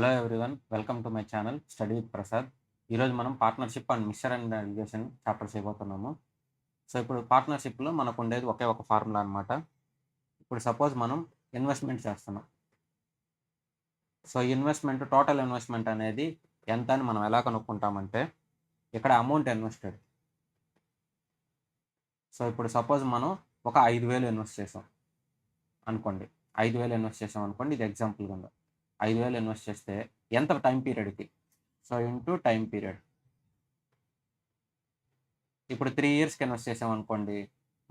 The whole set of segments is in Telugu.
Hello everyone, welcome to my channel study with Prasad. ఈరోజు మనం partnership and mixer and aggregation chapter చేయబోతున్నాము. సో ఇప్పుడు పార్ట్నర్షిప్లో మనకు ఉండేది ఒకే ఒక ఫార్ములా అనమాట. ఇప్పుడు సపోజ్ మనం ఇన్వెస్ట్మెంట్ చేస్తున్నాం. సో టోటల్ ఇన్వెస్ట్మెంట్ అనేది ఎంత అని మనం ఎలా కనుక్కుంటామంటే, ఇక్కడ అమౌంట్ ఇన్వెస్టెడ్. సో ఇప్పుడు సపోజ్ మనం ఒక 5,000 ఇన్వెస్ట్ చేసాం అనుకోండి. 5,000 ఇన్వెస్ట్ చేసాం అనుకోండి, ఇది ఎగ్జాంపుల్ కింద. 5,000 ఇన్వెస్ట్ చేస్తే ఎంత టైం పీరియడ్కి? So into time period. ఇప్పుడు 3 ఇయర్స్కి ఇన్వెస్ట్ చేసాం అనుకోండి,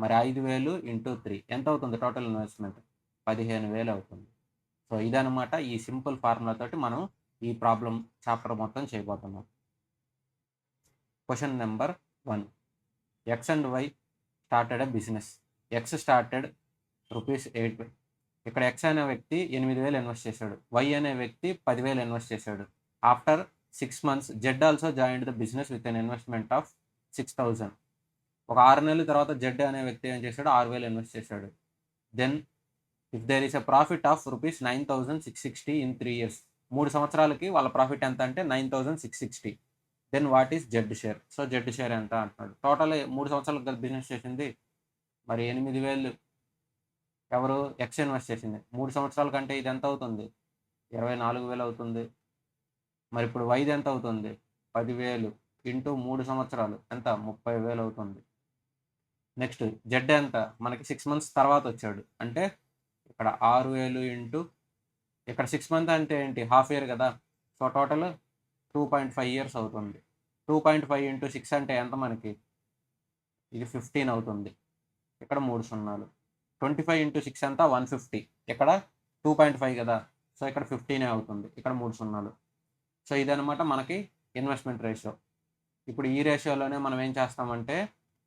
మరి 5,000 ఇంటూ 3 ఎంత అవుతుంది? టోటల్ ఇన్వెస్ట్మెంట్ 15,000 అవుతుంది. సో ఇదనమాట ఈ సింపుల్ ఫార్ములా తోటి మనం ఈ ప్రాబ్లం చాప్టర్ మొత్తం చేయబోతున్నాం. Question number 1. X and Y started a business. X started ₹8. ఇక్కడ ఎక్స్ అనే వ్యక్తి 8,000 ఇన్వెస్ట్ చేశాడు. వై అనే వ్యక్తి 10,000 ఇన్వెస్ట్ చేశాడు. After 6 months Z also joined the business with an investment of 6,000. ఒక 6 నెలల తర్వాత జెడ్ అనే వ్యక్తి ఏం చేశాడు? 6,000 ఇన్వెస్ట్ చేశాడు. Then if there is a profit of ₹9,660 in 3 years. 3 సంవత్సరాలకి వాళ్ళ ప్రాఫిట్ ఎంత అంటే 9,660. Then what is Z share? So Z share ఎంత అంటున్నాడు. టోటల్ 3 సంవత్సరాలకు కదా బిజినెస్ చేసింది. మరి 8,000 ఎవరు? ఎక్స్ ఇన్వెస్ట్ చేసింది. 3 సంవత్సరాల కంటే ఇది ఎంత అవుతుంది? 24,000 అవుతుంది. మరి ఇప్పుడు వైది ఎంత అవుతుంది? 10,000 ఇంటూ 3 సంవత్సరాలు ఎంత? 30,000 అవుతుంది. నెక్స్ట్ జెడ్ ఎంత? మనకి 6 months తర్వాత వచ్చాడు. అంటే ఇక్కడ 6,000 ఇంటూ ఇక్కడ 6 months అంటే ఏంటి? హాఫ్ ఇయర్ కదా. సో టోటల్ 2.5 years అవుతుంది. 2.5 ఇంటూ 6 అంటే ఎంత మనకి? ఇది 15 అవుతుంది. ఇక్కడ 3 సున్నాలు. 25 ఇంటూ 6 ఎంత? 150. ఇక్కడ 2.5 కదా. సో ఇక్కడ 15 అవుతుంది. ఇక్కడ 3 సున్నాలు. సో ఇదనమాట మనకి ఇన్వెస్ట్మెంట్ రేషియో. ఇప్పుడు ఈ రేషియోలోనే మనం ఏం చేస్తామంటే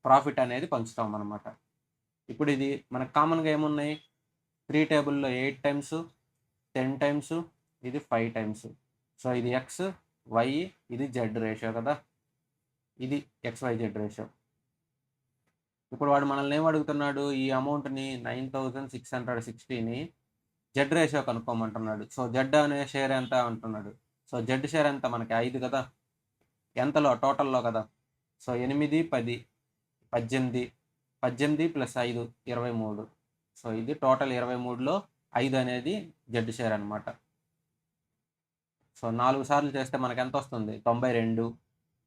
ప్రాఫిట్ అనేది పంచుతాం అనమాట. ఇప్పుడు ఇది మనకు కామన్గా ఏమున్నాయి? 3 టేబుల్లో 8 times, 10 times, ఇది 5 times. సో ఇది ఎక్స్, వై, ఇది జెడ్ రేషియో కదా. ఇది XYZ రేషియో. ఇప్పుడు వాడు మనల్ని ఏం అడుగుతున్నాడు? ఈ అమౌంట్ని 9,660ని జెడ్ రేషియో కనుక్కోమంటున్నాడు. సో జెడ్ అనే షేర్ ఎంత అంటున్నాడు. సో జెడ్ షేర్ ఎంత? మనకి 5 కదా. ఎంతలో? టోటల్లో కదా. సో 8, 10, 18, 18 + 5 23. సో ఇది టోటల్ 23లో 5 అనేది జెడ్ షేర్ అనమాట. సో 4 సార్లు చేస్తే మనకి ఎంత వస్తుంది? 92.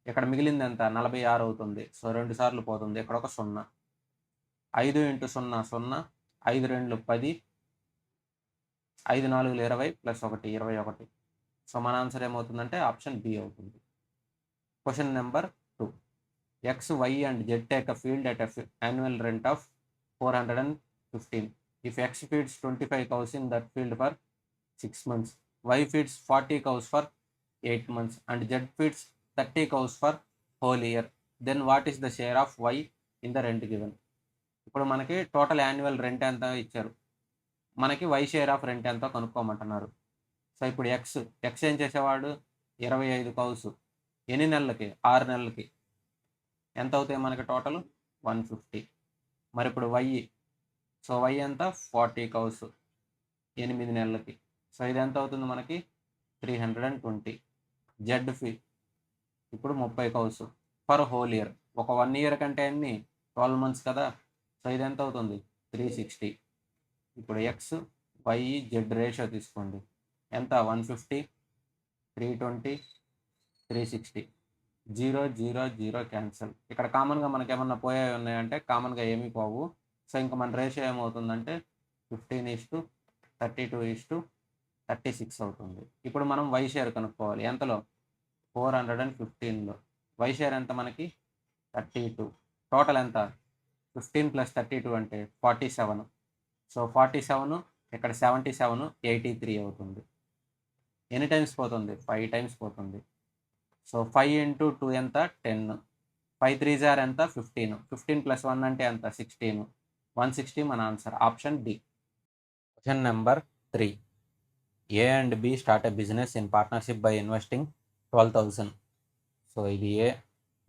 ఇక్కడ మిగిలింది ఎంత? 46 అవుతుంది. సో 2 సార్లు పోతుంది. ఇక్కడ ఒక 0. 5 ఇంటూ 0 0, 5 2 10, 5 4 20 + 1 21. సో మన ఆన్సర్ ఏమవుతుందంటే ఆప్షన్ బి అవుతుంది. Question number 2. X, Y and Z take a field at annual rent of 415. If X feeds 25 cows in that field for 6 months, Y feeds 40 cows for 8 months, and Z feeds 30 cows for whole year, then what is the share of Y in the rent given? ఇప్పుడు మనకి టోటల్ యాన్యువల్ రెంట్ ఎంత ఇచ్చారు, మనకి వై షేర్ ఆఫ్ రెంట్ ఎంతో కనుక్కోమంటున్నారు. సో ఇప్పుడు ఎక్స్ ఏం చేసేవాడు? 25 కౌస్. ఎన్ని నెలలకి? 6 నెలలకి. ఎంత అవుతాయి మనకి టోటల్? 150. మరి ఇప్పుడు వై, సో వై ఎంత? 40 కౌస్ 8 నెలలకి. సో ఇది ఎంత అవుతుంది మనకి? 320. జెడ్ ఫీ ఇప్పుడు 30 కౌస్ ఫర్ హోల్ ఇయర్. ఒక 1 year కంటే అన్ని 12 months కదా. సో ఇది ఎంత అవుతుంది? 360. ఇప్పుడు ఎక్స్, వై, జెడ్ రేషియో తీసుకోండి. ఎంత? 150, 320, 360. 0 0 0 క్యాన్సల్. ఇక్కడ కామన్గా మనకి ఏమన్నా పోయాయి ఉన్నాయంటే కామన్గా ఏమీ పోవు. సో ఇంకా మన రేషియో ఏమవుతుందంటే 15:32:36 అవుతుంది. ఇప్పుడు మనం వై షేర్ కనుక్కోవాలి. ఎంతలో? 415లో. వై షేర్ ఎంత మనకి? 32. టోటల్ ఎంత? 15 + 32 అంటే 47. సో 47, ఇక్కడ 77, 83 అవుతుంది. ఎన్ని టైమ్స్ పోతుంది? 5 times పోతుంది. సో 5 ఇంటూ 2 ఎంత? 10. 5 3 జార్ ఎంత? 15. 15 + 1 అంటే ఎంత? 16. 160 మన answer. Option D. Question number 3. A and B start a business in partnership by investing 12,000. So ఇది A.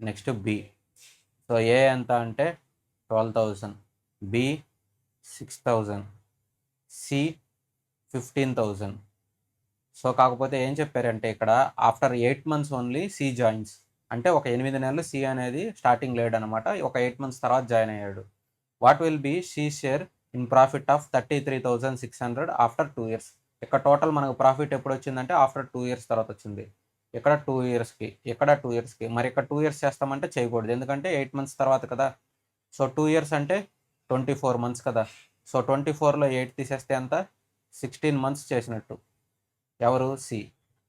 Next B. So A ఎంత అంటే 12,000, బి 6,000, సి 15,000, సో కాకపోతే ఏం చెప్పారంటే ఇక్కడ after 8 months only C joins, అంటే ఒక 8 నెలలు సి అనేది స్టార్టింగ్ లేడు అనమాట, ఒక 8 months తర్వాత జాయిన్ అయ్యాడు. What will be C share in profit of 33,600 after 2 years. ఇక్కడ టోటల్ మనకు ప్రాఫిట్ ఎప్పుడు వచ్చిందంటే ఆఫ్టర్ 2 years తర్వాత వచ్చింది. ఇక్కడ 2 yearsకి, ఇక్కడ 2 yearsకి. మరి ఇక్కడ 2 years చేస్తామంటే చేయకూడదు, ఎందుకంటే 8 months తర్వాత కదా. సో 2 years అంటే 24 months కదా. సో 24లో 8 తీసేస్తే ఎంత, 16 months చేసినట్టు ఎవరు, సి.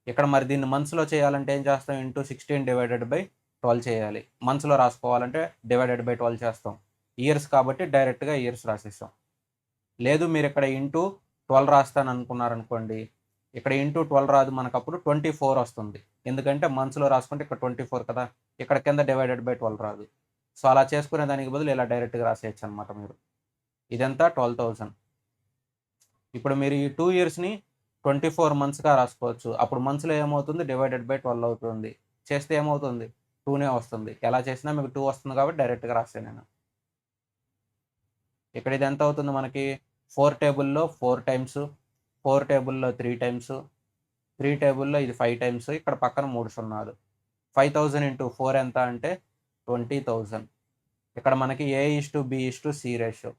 ఇక్కడ మరి దీన్ని మంత్స్లో చేయాలంటే ఏం చేస్తాం, ఇంటూ 16 డివైడెడ్ బై 12 చేయాలి. మంత్స్లో రాసుకోవాలంటే డివైడెడ్ బై 12 చేస్తాం. ఇయర్స్ కాబట్టి డైరెక్ట్గా ఇయర్స్ రాసేస్తాం. లేదు మీరు ఇక్కడ ఇంటూ 12 రాస్తాను అనుకున్నారనుకోండి, ఇక్కడ ఇంటూ 12 రాదు మనకు, అప్పుడు 24 వస్తుంది. ఎందుకంటే మంత్స్లో రాసుకుంటే ఇక్కడ 24 కదా, ఇక్కడ కింద డివైడెడ్ బై 12 రాదు. సో అలా చేసుకునే దానికి బదులు ఇలా డైరెక్ట్గా రాసేయచ్చు అనమాట మీరు. ఇదంతా 12,000. ఇప్పుడు మీరు ఈ 2 yearsని 24 monthsగా రాసుకోవచ్చు. అప్పుడు మంత్స్లో ఏమవుతుంది, డివైడెడ్ బై 12 అవుతుంది. చేస్తే ఏమవుతుంది, 2నే వస్తుంది. ఎలా చేసినా మీకు 2 వస్తుంది కాబట్టి డైరెక్ట్గా రాసాను నేను. ఇక్కడ ఇది ఎంత అవుతుంది మనకి, 4 టేబుల్లో 4 times, 4 టేబుల్లో 3 times, 3 టేబుల్లో ఇది 5 times, ఇక్కడ పక్కన 3 సున్నాలు. 5,000 ఇంటూ 4 ఎంత అంటే 20,000. ఇక్కడ మనకి A:B:C రేషియో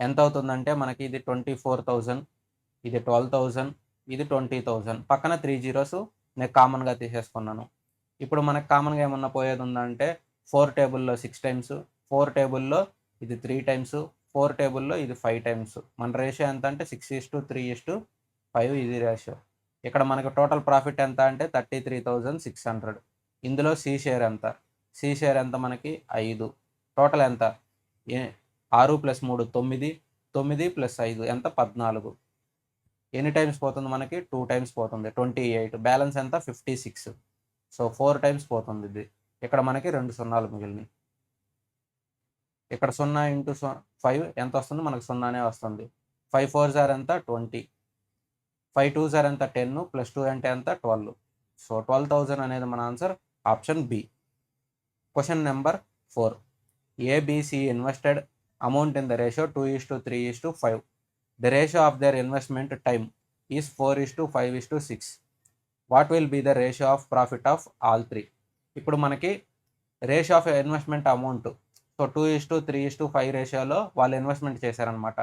ఎంత అవుతుందంటే మనకి ఇది 24,000, ఇది 12,000, ఇది 20,000. పక్కన 3 zeros నేను కామన్గా తీసేసుకున్నాను. ఇప్పుడు మనకు కామన్గా ఏమన్నా పోయేది ఉందంటే 4 టేబుల్లో 6 times, 4 టేబుల్లో ఇది 3 times, 4 టేబుల్లో ఇది 5 times. మన రేషియో ఎంత అంటే 6:3:5 ఇది రేషియో. ఇక్కడ మనకు టోటల్ ప్రాఫిట్ ఎంత అంటే 33,600. ఇందులో సి షేర్ ఎంత, సి షేర్ ఎంత మనకి 5. టోటల్ ఎంత, 6 + 3 9, 9 + 5 ఎంత 14. ఎన్ని టైమ్స్ పోతుంది మనకి, 2 times పోతుంది, 28. బ్యాలెన్స్ ఎంత 56. సో 4 times పోతుంది ఇది. ఇక్కడ మనకి 2 సున్నాలు మిగిలినాయి. ఇక్కడ 0 ఇంటూ 5 ఎంత వస్తుంది మనకు, 0నే వస్తుంది. 5 4s ఎంత 20, 5 2s ఎంత 10, +2 అంటే ఎంత 12. సో 12,000 అనేది మన answer, option B. Question number 4. ABC invested amount in the ratio 2:3:5. The ratio of their investment time is 4:5:6. What will be the ratio of profit of all three? ఇప్పుడు మనకి ratio of investment amount, so 2:3:5 రేషియోలో వాళ్ళు ఇన్వెస్ట్మెంట్ చేశారనమాట.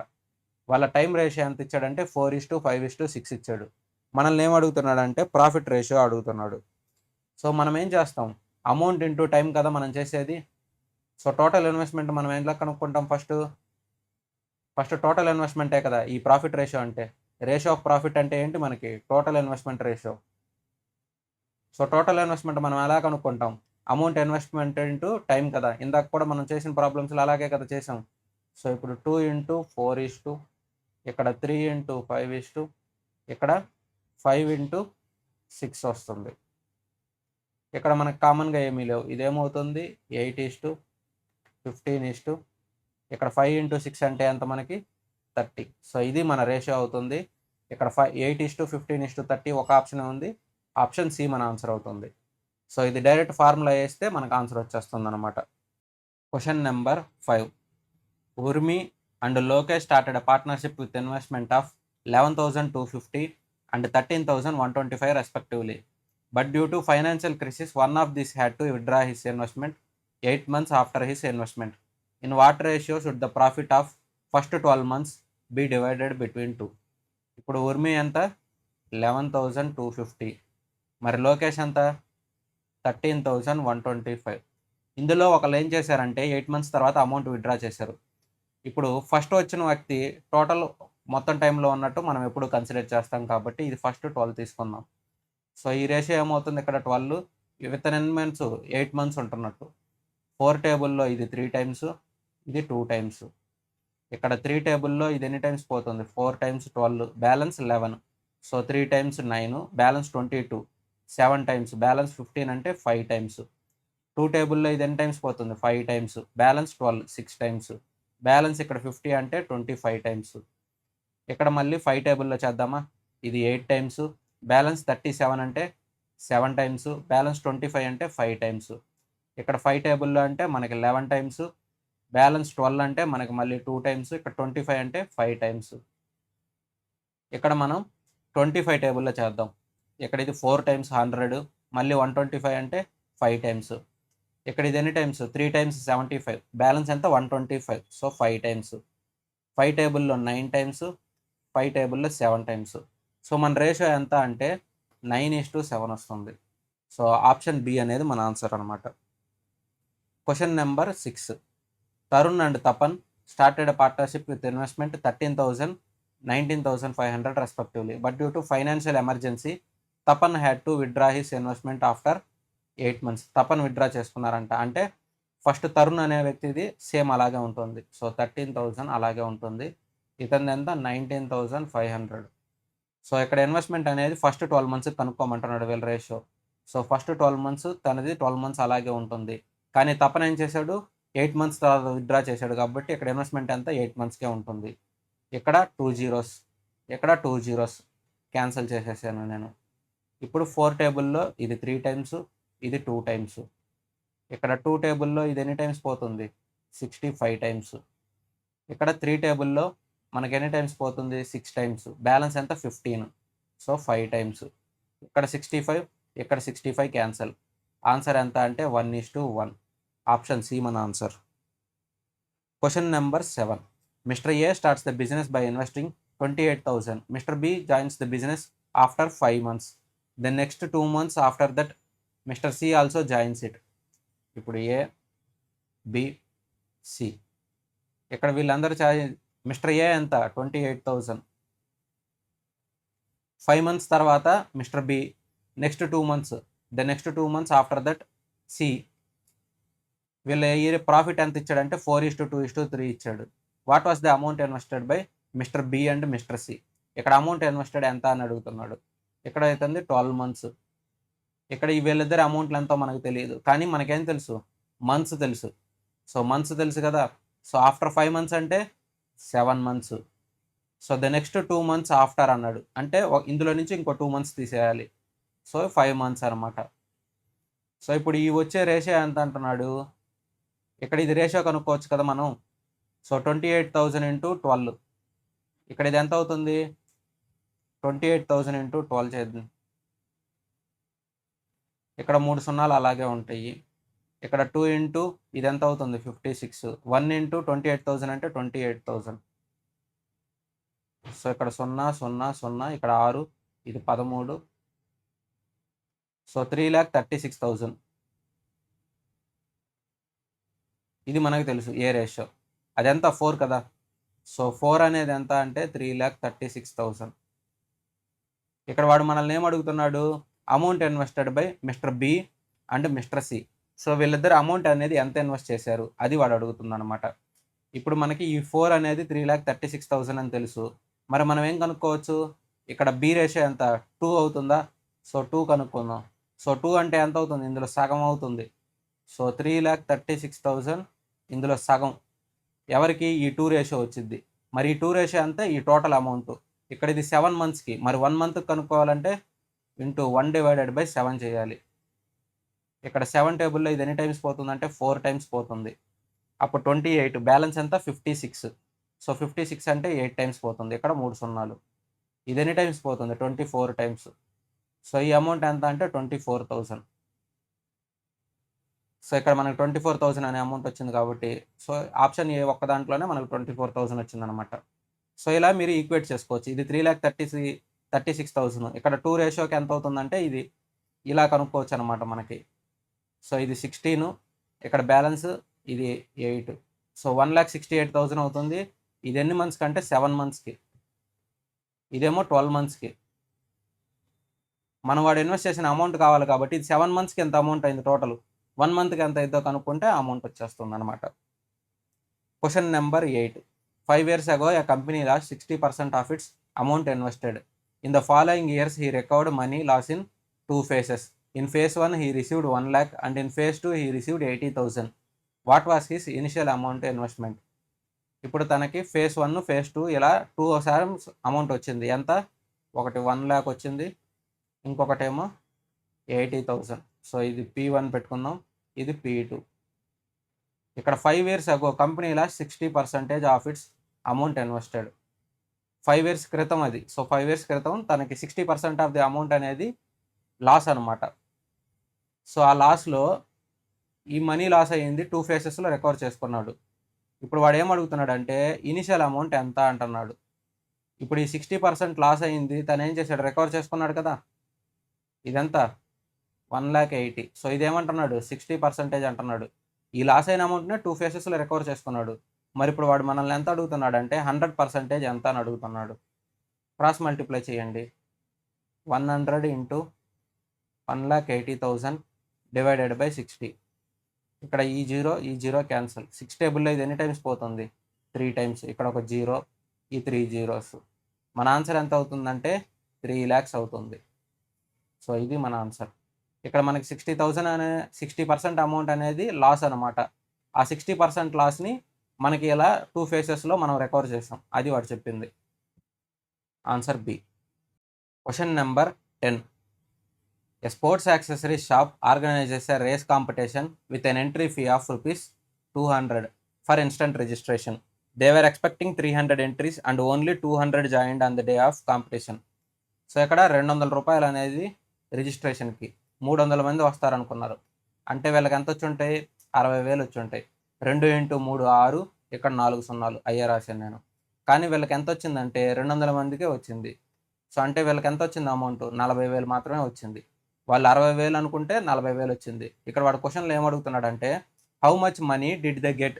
వాళ్ళ టైం రేషియో ఎంత ఇచ్చాడంటే 4:5:6 ఇచ్చాడు. మనల్ని ఏం అడుగుతున్నాడు అంటే ప్రాఫిట్ రేషియో అడుగుతున్నాడు. సో మనం ఏం చేస్తాం, అమౌంట్ ఇంటూ టైం కదా మనం చేసేది. సో టోటల్ ఇన్వెస్ట్మెంట్ మనం ఎలా కనుక్కుంటాం, ఫస్ట్ టోటల్ ఇన్వెస్ట్మెంటే కదా ఈ ప్రాఫిట్ రేషియో అంటే. రేషియో ఆఫ్ ప్రాఫిట్ అంటే ఏంటి మనకి, total investment ratio. So total investment మనం ఎలా కనుక్కుంటాం, అమౌంట్ ఇన్వెస్ట్మెంట్ ఇంటూ టైం కదా. ఇందాక కూడా మనం చేసిన ప్రాబ్లమ్స్లో అలాగే కదా చేసాం. సో ఇప్పుడు 2 × 4, ఇక్కడ 3 × 5, ఇక్కడ 5 × 6 వస్తుంది. ఇక్కడ మనకు కామన్గా ఏమీ లేవు, ఇదేమవుతుంది 8:15. ఇక్కడ 5 × 6 అంటే ఎంత మనకి 30. సో ఇది మన రేషియో అవుతుంది. ఇక్కడ 8:15:30 ఒక ఆప్షన్ ఉంది, ఆప్షన్ సి మన ఆన్సర్ అవుతుంది. సో ఇది డైరెక్ట్ ఫార్ములా వేస్తే మనకు ఆన్సర్ వచ్చేస్తుంది అనమాట. Question number 5. ఉర్మి and Lokesh started a partnership with investment of 11,250 and 13,125 respectively. But due to financial crisis, one of these had to withdraw his investment 8 months after his investment. In what ratio should the profit of first 12 months be divided between two? ఇప్పుడు ఉర్మి ఎంత 11,250, మరి లోకేష్ ఎంత 13,125. ఇందులో ఒకళ్ళు ఏం చేశారంటే 8 months తర్వాత అమౌంట్ విత్డ్రా చేశారు. ఇప్పుడు ఫస్ట్ వచ్చిన వ్యక్తి టోటల్ మొత్తం టైంలో ఉన్నట్టు మనం ఎప్పుడు కన్సిడర్ చేస్తాం కాబట్టి ఇది ఫస్ట్ 12 తీసుకుందాం. సో ఈ రేషియో ఏమవుతుంది, ఇక్కడ 12 విత్ ఇన్వెస్ట్మెంట్స్ 8 months ఉంటున్నట్టు. 4 టేబుల్లో ఇది 3 times, ఇది 2 times. ఇక్కడ 3 టేబుల్లో ఇది ఎన్ని టైమ్స్ పోతుంది, 4 times 12, balance 11. So 3 times 9, balance 22, 7 times, balance 15 అంటే 5 times. 2 టేబుల్లో ఇది ఎన్ని టైమ్స్ పోతుంది, 5 times, బ్యాలెన్స్ 12, 6 times. బ్యాలెన్స్ ఇక్కడ 50 అంటే 25 times. ఇక్కడ మళ్ళీ 5 టేబుల్లో చేద్దామా, ఇది 8 times, బ్యాలెన్స్ 37 అంటే 7 times, బ్యాలెన్స్ 25 అంటే 5 times. ఇక్కడ 5 టేబుల్లో అంటే మనకి 11 times, బ్యాలెన్స్ 12 అంటే మనకి మళ్ళీ 2 times, ఇక్కడ 25 అంటే 5 times. ఇక్కడ మనం 25 టేబుల్లో చేద్దాం. ఇక్కడ ఇది 4 టైమ్స్ 100, మళ్ళీ 125 అంటే 5 టైమ్స్. ఇక్కడ ఇది ఎన్ని టైమ్స్? 3 టైమ్స్ 75, బ్యాలెన్స్ ఎంత? 125. So 5 times. 5 టేబుల్లో 9 టైమ్స్, 5 టేబుల్లో 7 టైమ్స్. సో మన రేషియో ఎంత అంటే 9:7 వస్తుంది. సో ఆప్షన్ బి అనేది మన ఆన్సర్ అనమాట. Question number 6. Tarun and Tapan started a partnership with investment 13,000, 19,500 respectively. But due to financial emergency, Tapan had to withdraw his investment after 8 months. Tapan withdraw చేసుకున్నారంట. అంటే ఫస్ట్ తరుణ్ అనే వ్యక్తిది సేమ్ అలాగే ఉంటుంది. సో 13,000 అలాగే ఉంటుంది. ఇతని ఎంత? 19,500. సో ఇక్కడ ఇన్వెస్ట్మెంట్ అనేది ఫస్ట్ 12 మంత్స్ కనుక్కోమంటున్నాడు వీళ్ళ రేషియో. సో ఫస్ట్ 12 మంత్స్ తనది 12 మంత్స్ అలాగే ఉంటుంది. కానీ తపన్ ఏం చేశాడు? 8 మంత్స్ తర్వాత విత్డ్రా చేశాడు కాబట్టి ఇక్కడ ఇన్వెస్ట్మెంట్ ఎంత? 8 మంత్స్కే ఉంటుంది. ఇక్కడ 2 జీరోస్, ఇక్కడ 2 జీరోస్ క్యాన్సిల్ చేసేసాను నేను. ఇప్పుడు 4 టేబుల్లో ఇది 3 టైమ్స్, ఇది 2 టైమ్స్. ఇక్కడ 2 టేబుల్లో ఇది ఎన్ని టైమ్స్ పోతుంది? 65 టైమ్స్. ఇక్కడ 3 టేబుల్లో మనకి ఎన్ని టైమ్స్ పోతుంది? 6 టైమ్స్. బ్యాలెన్స్ ఎంత? 15. So 5 times. ఇక్కడ 65, ఇక్కడ 65 క్యాన్సిల్. ఆన్సర్ ఎంత అంటే 1:1. ఆప్షన్ సి మన answer. Question number 7. Mister A starts the business by investing 28,000. Mister B joins the business after 5 months. The next 2 months after that mister C also joins it. ఇప్పుడు ఏ, బి, సి. ఇక్కడ వీళ్ళందరూ మిస్టర్ ఏ ఎంత? 28,000. 5 months తర్వాత mister B, next 2 months, the next 2 months after that C. వీళ్ళ ఇయర్ ప్రాఫిట్ ఎంత ఇచ్చాడంటే 4:2:3 ఇచ్చాడు. What was the amount invested by mister B and mister C. ఇక్కడ అమౌంట్ ఇన్వెస్టెడ్ ఎంత అని అడుగుతున్నాడు. ఇక్కడ అవుతుంది 12 months. ఇక్కడ ఈ వీళ్ళిద్దరి అమౌంట్లు ఎంతో మనకు తెలియదు, కానీ మనకేం తెలుసు? మంత్స్ తెలుసు. సో మంత్స్ తెలుసు కదా. సో ఆఫ్టర్ 5 months అంటే 7 months. So the next 2 months after అన్నాడు అంటే ఇందులో నుంచి ఇంకో 2 months తీసేయాలి. సో 5 months అనమాట. సో ఇప్పుడు ఈ వచ్చే రేషియో ఎంత అంటున్నాడు? ఇక్కడ ఇది రేషియో కనుక్కోవచ్చు కదా మనం. So 28,000 into 12. ఇక్కడ ఇది ఎంత అవుతుంది? 28,000 ఇంటూ 12 చేద్దాం. ఇక్కడ 3 సున్నాలు అలాగే ఉంటాయి. ఇక్కడ 2 ఇంటూ ఇది ఎంత అవుతుంది? 56. 1 ఇంటూ 28,000 అంటే 28,000. సో ఇక్కడ 0 0 0, ఇక్కడ 6, ఇది 13. సో 3,36,000. ఇది మనకు తెలుసు ఏ రేషియో. అదెంత? 4 కదా. సో 4 అనేది ఎంత అంటే 3,36,000. ఇక్కడ వాడు మనల్ని ఏం అడుగుతున్నాడు? Amount invested by mister B and mister C. So వీళ్ళిద్దరు అమౌంట్ అనేది ఎంత ఇన్వెస్ట్ చేశారు అది వాడు అడుగుతుంది అనమాట. ఇప్పుడు మనకి ఈ 4 అనేది 3,36,000 అని తెలుసు. మరి మనం ఏం కనుక్కోవచ్చు? ఇక్కడ బి రేషియో ఎంత? 2 అవుతుందా? సో 2 కనుక్కుందాం. సో 2 అంటే ఎంత అవుతుంది? ఇందులో సగం అవుతుంది. సో 3,36,000 ఇందులో సగం ఎవరికి? ఈ 2 రేషియో వచ్చింది. మరి ఈ 2 రేషియో అంతా ఈ టోటల్ అమౌంట్. ఇక్కడ ఇది 7 monthsకి. మరి 1 month కనుక్కోవాలంటే ఇంటూ 1/7 చేయాలి. ఇక్కడ 7 టేబుల్లో ఇది ఎన్ని టైమ్స్ పోతుందంటే 4 టైమ్స్ పోతుంది. అప్పుడు 28, బ్యాలెన్స్ ఎంత? 56. సో 56 అంటే 8 టైమ్స్ పోతుంది. ఇక్కడ 3 సున్నాలు. ఇది ఎన్ని టైమ్స్ పోతుంది? 24 టైమ్స్. సో ఈ అమౌంట్ ఎంత అంటే 24,000. సో ఇక్కడ మనకు 24,000 అనే అమౌంట్ వచ్చింది కాబట్టి సో ఆప్షన్ ఏ ఒక్క దాంట్లోనే మనకు 24,000 వచ్చిందనమాట. సో ఇలా మీరు ఈక్వేట్ చేసుకోవచ్చు. ఇది 3,36,000. ఇక్కడ 2 రేషియోకి ఎంత అవుతుందంటే ఇది ఇలా కనుక్కోవచ్చు అనమాట మనకి. సో ఇది 16, ఇక్కడ బ్యాలెన్స్ ఇది 8. సో 1,68,000 అవుతుంది. ఇది ఎన్ని మంత్స్ కంటే 7 monthsకి. ఇదేమో 12 monthsకి. మనం వాడు ఇన్వెస్ట్ చేసిన అమౌంట్ కావాలి కాబట్టి ఇది 7 monthsకి ఎంత అమౌంట్ అయింది టోటల్, 1 monthకి ఎంత అయిద్దో కనుక్కుంటే అమౌంట్ వచ్చేస్తుంది అనమాట. Question number 8. 5 years ago a company lost 60% of its amount invested. In the following years he recovered money loss in 2 phases. In phase 1 he received 1 lakh and in phase 2 he received 80,000. What was his initial amount investment? ఇప్పుడు తనకి phase 1 phase 2 ఇలా 2 టైమ్స్ అమౌంట్ వచ్చింది. ఎంత? ఒకటి 1 lakh వచ్చింది, ఇంకొకటేమో 80,000. సో ఇది P1 పెట్టుకుందాం, ఇది P2. ఇక్కడ 5 years ago company last 60% of it's amount invested. 5 years క్రితం అది. సో 5 ఇయర్స్ క్రితం తనకి 60% ఆఫ్ ది అమౌంట్ అనేది లాస్ అనమాట. సో ఆ లాస్లో ఈ మనీ లాస్ అయ్యింది 2 ఫేసెస్లో రికవర్ చేసుకున్నాడు. ఇప్పుడు వాడు ఏం అడుగుతున్నాడంటే ఇనిషియల్ అమౌంట్ ఎంత అంటున్నాడు. ఇప్పుడు ఈ 60% లాస్ అయ్యింది, తను ఏం చేశాడు, రికవర్ చేసుకున్నాడు కదా. ఇదెంత 1,80,000. సో ఇదేమంటున్నాడు 60% అంటున్నాడు. ఈ లాస్ అయిన అమౌంట్నే 2 ఫేసెస్లో రికవర్ చేసుకున్నాడు. మరి ఇప్పుడు వాడు మనల్ని ఎంత అడుగుతున్నాడు అంటే 100% ఎంత అని అడుగుతున్నాడు. క్రాస్ మల్టిప్లై చేయండి. 100 ఇంటూ 1,80,000 డివైడెడ్ బై 60. ఇక్కడ ఈ జీరో క్యాన్సల్. 6 టేబుల్లో ఇది ఎన్ని టైమ్స్ పోతుంది, 3 టైమ్స్. ఇక్కడ ఒక జీరో, ఈ 3 జీరోస్. మన ఆన్సర్ ఎంత అవుతుందంటే 3 lakhs అవుతుంది. సో ఇది మన ఆన్సర్. ఇక్కడ మనకి 60,000 అనే 60% అమౌంట్ అనేది లాస్ అనమాట. ఆ 60% లాస్ని మనకి ఇలా 2 ఫేసెస్లో మనం రికవర్ చేసాం. అది వాడు చెప్పింది. Answer B. Question number 10. A sports accessories shop organizes a race competition with an entry fee of ₹200 for instant registration. They were expecting 300 entries and only 200 joined on the day of competition. So ఇక్కడ ₹200 అనేది రిజిస్ట్రేషన్కి, 300 మంది వస్తారనుకున్నారు. అంటే వీళ్ళకి ఎంత వచ్చి ఉంటాయి, 60,000 వచ్చి ఉంటాయి. 2 × 3 6, ఇక్కడ 4 సున్నాలు అయ్యే రాశాను నేను. కానీ వీళ్ళకి ఎంత వచ్చిందంటే 200 మందికే వచ్చింది. సో అంటే వీళ్ళకి ఎంత వచ్చింది అమౌంట్, 40,000 మాత్రమే వచ్చింది. వాళ్ళు 60,000 అనుకుంటే 40,000 వచ్చింది. ఇక్కడ వాడు క్వశ్చన్లో ఏమడుగుతున్నాడంటే how much money did they get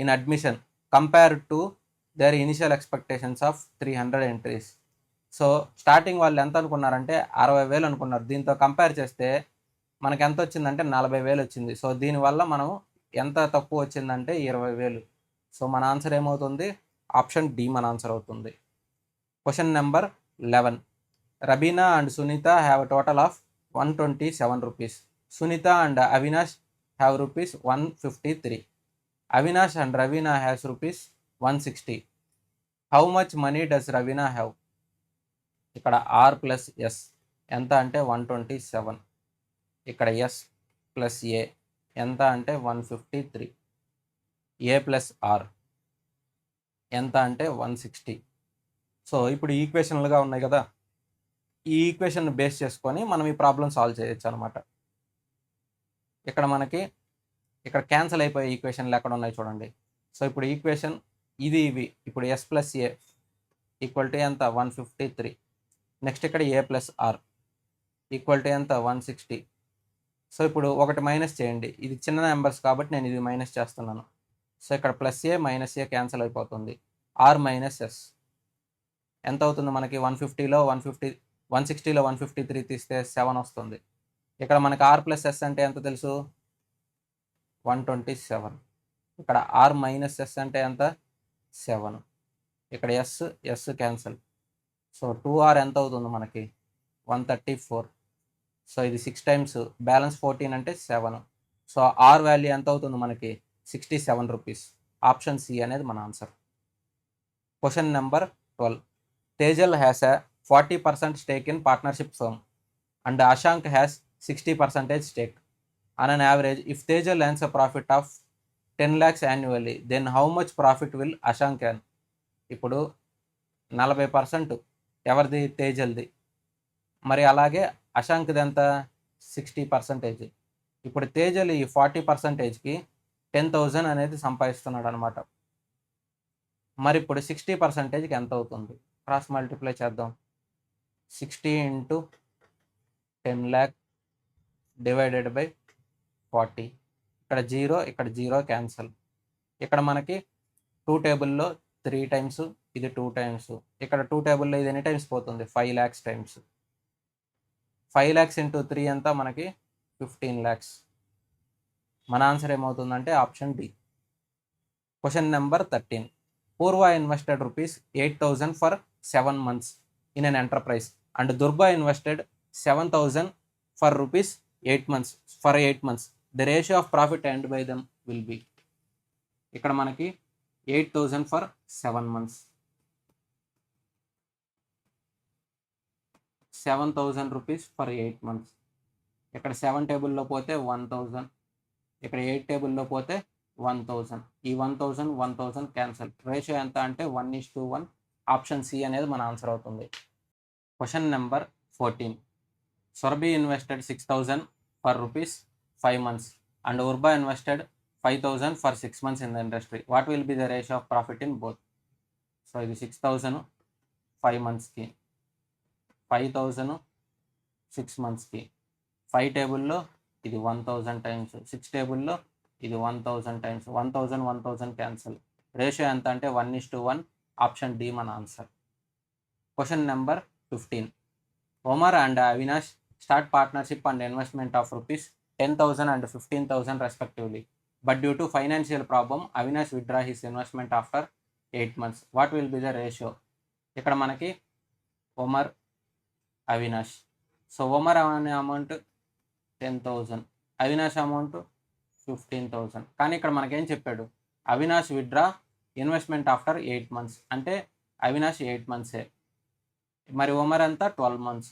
in admission compared to their initial expectations of 300 entries. So starting వాళ్ళు ఎంత అనుకున్నారంటే 60,000 అనుకున్నారు. దీంతో కంపేర్ చేస్తే మనకి ఎంత వచ్చిందంటే 40,000 వచ్చింది. సో దీనివల్ల మనం ఎంత తక్కువ వచ్చిందంటే 20,000. సో మన ఆన్సర్ ఏమవుతుంది, ఆప్షన్ డి మన ఆన్సర్ అవుతుంది. Question number 11. Rabina and Sunita have a total of ₹127. Sunita and Avinash have ₹153. Avinash and Ravina has ₹160. How much money does Ravina have? ఇక్కడ R ప్లస్ ఎస్ ఎంత అంటే 127. ఇక్కడ ఎస్ ప్లస్ ఏ ఎంత అంటే 153. ఏ ప్లస్ ఆర్ ఎంత అంటే 160. సో ఇప్పుడు ఈక్వేషన్లుగా ఉన్నాయి కదా, ఈ ఈక్వేషన్ బేస్ చేసుకొని మనం ఈ ప్రాబ్లం సాల్వ్ చేయొచ్చు అనమాట. ఇక్కడ మనకి ఇక్కడ క్యాన్సిల్ అయిపోయే ఈక్వేషన్లు ఎక్కడ ఉన్నాయి చూడండి. సో ఇప్పుడు ఈక్వేషన్ ఇవి ఇప్పుడు S plus A equal to ఎంత 153. నెక్స్ట్ ఇక్కడ A plus R equal to ఎంత 160. సో ఇప్పుడు ఒకటి మైనస్ చేయండి, ఇది చిన్న నెంబర్స్ కాబట్టి నేను ఇది మైనస్ చేస్తున్నాను. సో ఇక్కడ ప్లస్ ఏ మైనస్ ఏ క్యాన్సిల్ అయిపోతుంది. ఆర్ మైనస్ ఎస్ ఎంత అవుతుంది మనకి 160లో 153 తీస్తే 7 వస్తుంది. ఇక్కడ మనకి ఆర్ ప్లస్ ఎస్ అంటే ఎంత తెలుసు, 127. ఇక్కడ ఆర్ మైనస్ ఎస్ అంటే ఎంత 7. ఇక్కడ ఎస్ క్యాన్సిల్. సో 2r ఎంత అవుతుంది మనకి 134. సో ఇది 6 టైమ్స్, బ్యాలెన్స్ 14 అంటే 7. సో ఆర్ వాల్యూ ఎంత అవుతుంది మనకి ₹67. ఆప్షన్ సి అనేది మన answer. Question number 12. Tejal has a 40% stake in partnership firm and Ashank has 60% stake. On an average, if Tejal earns a profit of 10 lakhs annually, then how much profit will Ashank earn? ఇప్పుడు 40% ఎవరిది, తేజల్ది. మరి అలాగే అశాంక్ది ఎంత 60%. ఇప్పుడు తేజల్ ఈ 40%కి 10,000 అనేది సంపాదిస్తున్నాడు అనమాట. మరి ఇప్పుడు 60%కి ఎంత అవుతుంది, క్రాస్ మల్టిప్లై చేద్దాం. 60 × 10 lakh డివైడెడ్ బై 40. ఇక్కడ జీరో క్యాన్సల్. ఇక్కడ మనకి 2 టేబుల్లో 3 టైమ్స్, ఇది 2 టైమ్స్. ఇక్కడ 2 టేబుల్లో ఇది ఎన్ని టైమ్స్ పోతుంది, 5 lakhs టైమ్స్. 5 lakhs × 3 ఎంత మనకి 15 lakhs. మన ఆన్సర్ ఏమవుతుందంటే option D. Question number 13. Purva invested ₹8,000 for 7 months in an enterprise and Durba invested 7,000 for ₹8 months. The ratio of profit earned by them will be. ఇక్కడ మనకి 8,000 for 7 months, 7,000 for 8 months. ఇక్కడ 7 టేబుల్లో పోతే 1,000, ఇక్కడ 8 టేబుల్లో పోతే 1,000. ఈ 1,000 క్యాన్సల్. రేషియో ఎంత అంటే 1:1. ఆప్షన్ సి అనేది మన ఆన్సర్ అవుతుంది. Question number 14. Surabhi invested 6,000 for rupees 5 months and Urba invested 5,000 for 6 months in the industry. What will be the ratio of profit in both? So ఇది 6,000 5 monthsకి, 5,000 6 monthsకి. 5 టేబుల్లో ఇది 1,000 టైమ్స్, 6 టేబుల్లో ఇది 1,000 టైమ్స్, 1,000 1,000 క్యాన్సల్. రేషియో ఎంత అంటే 1:1. ఆప్షన్ డి మన answer. Question number 15. Omar and Avinash start partnership and investment of rupees 10,000 and 15,000 respectively. But due to financial problem, Avinash withdraw his investment after 8 months. What will be the ratio? ఇక్కడ మనకి ఒమర్ అవినాష్. సో ఒమర్ అనే అమౌంట్ 10,000, అవినాష్ అమౌంట్ 15,000. కానీ ఇక్కడ మనకేం చెప్పాడు, Avinash withdraw investment after 8 months అంటే అవినాష్ 8 monthsే. మరి ఒమర్ అంతా 12 months.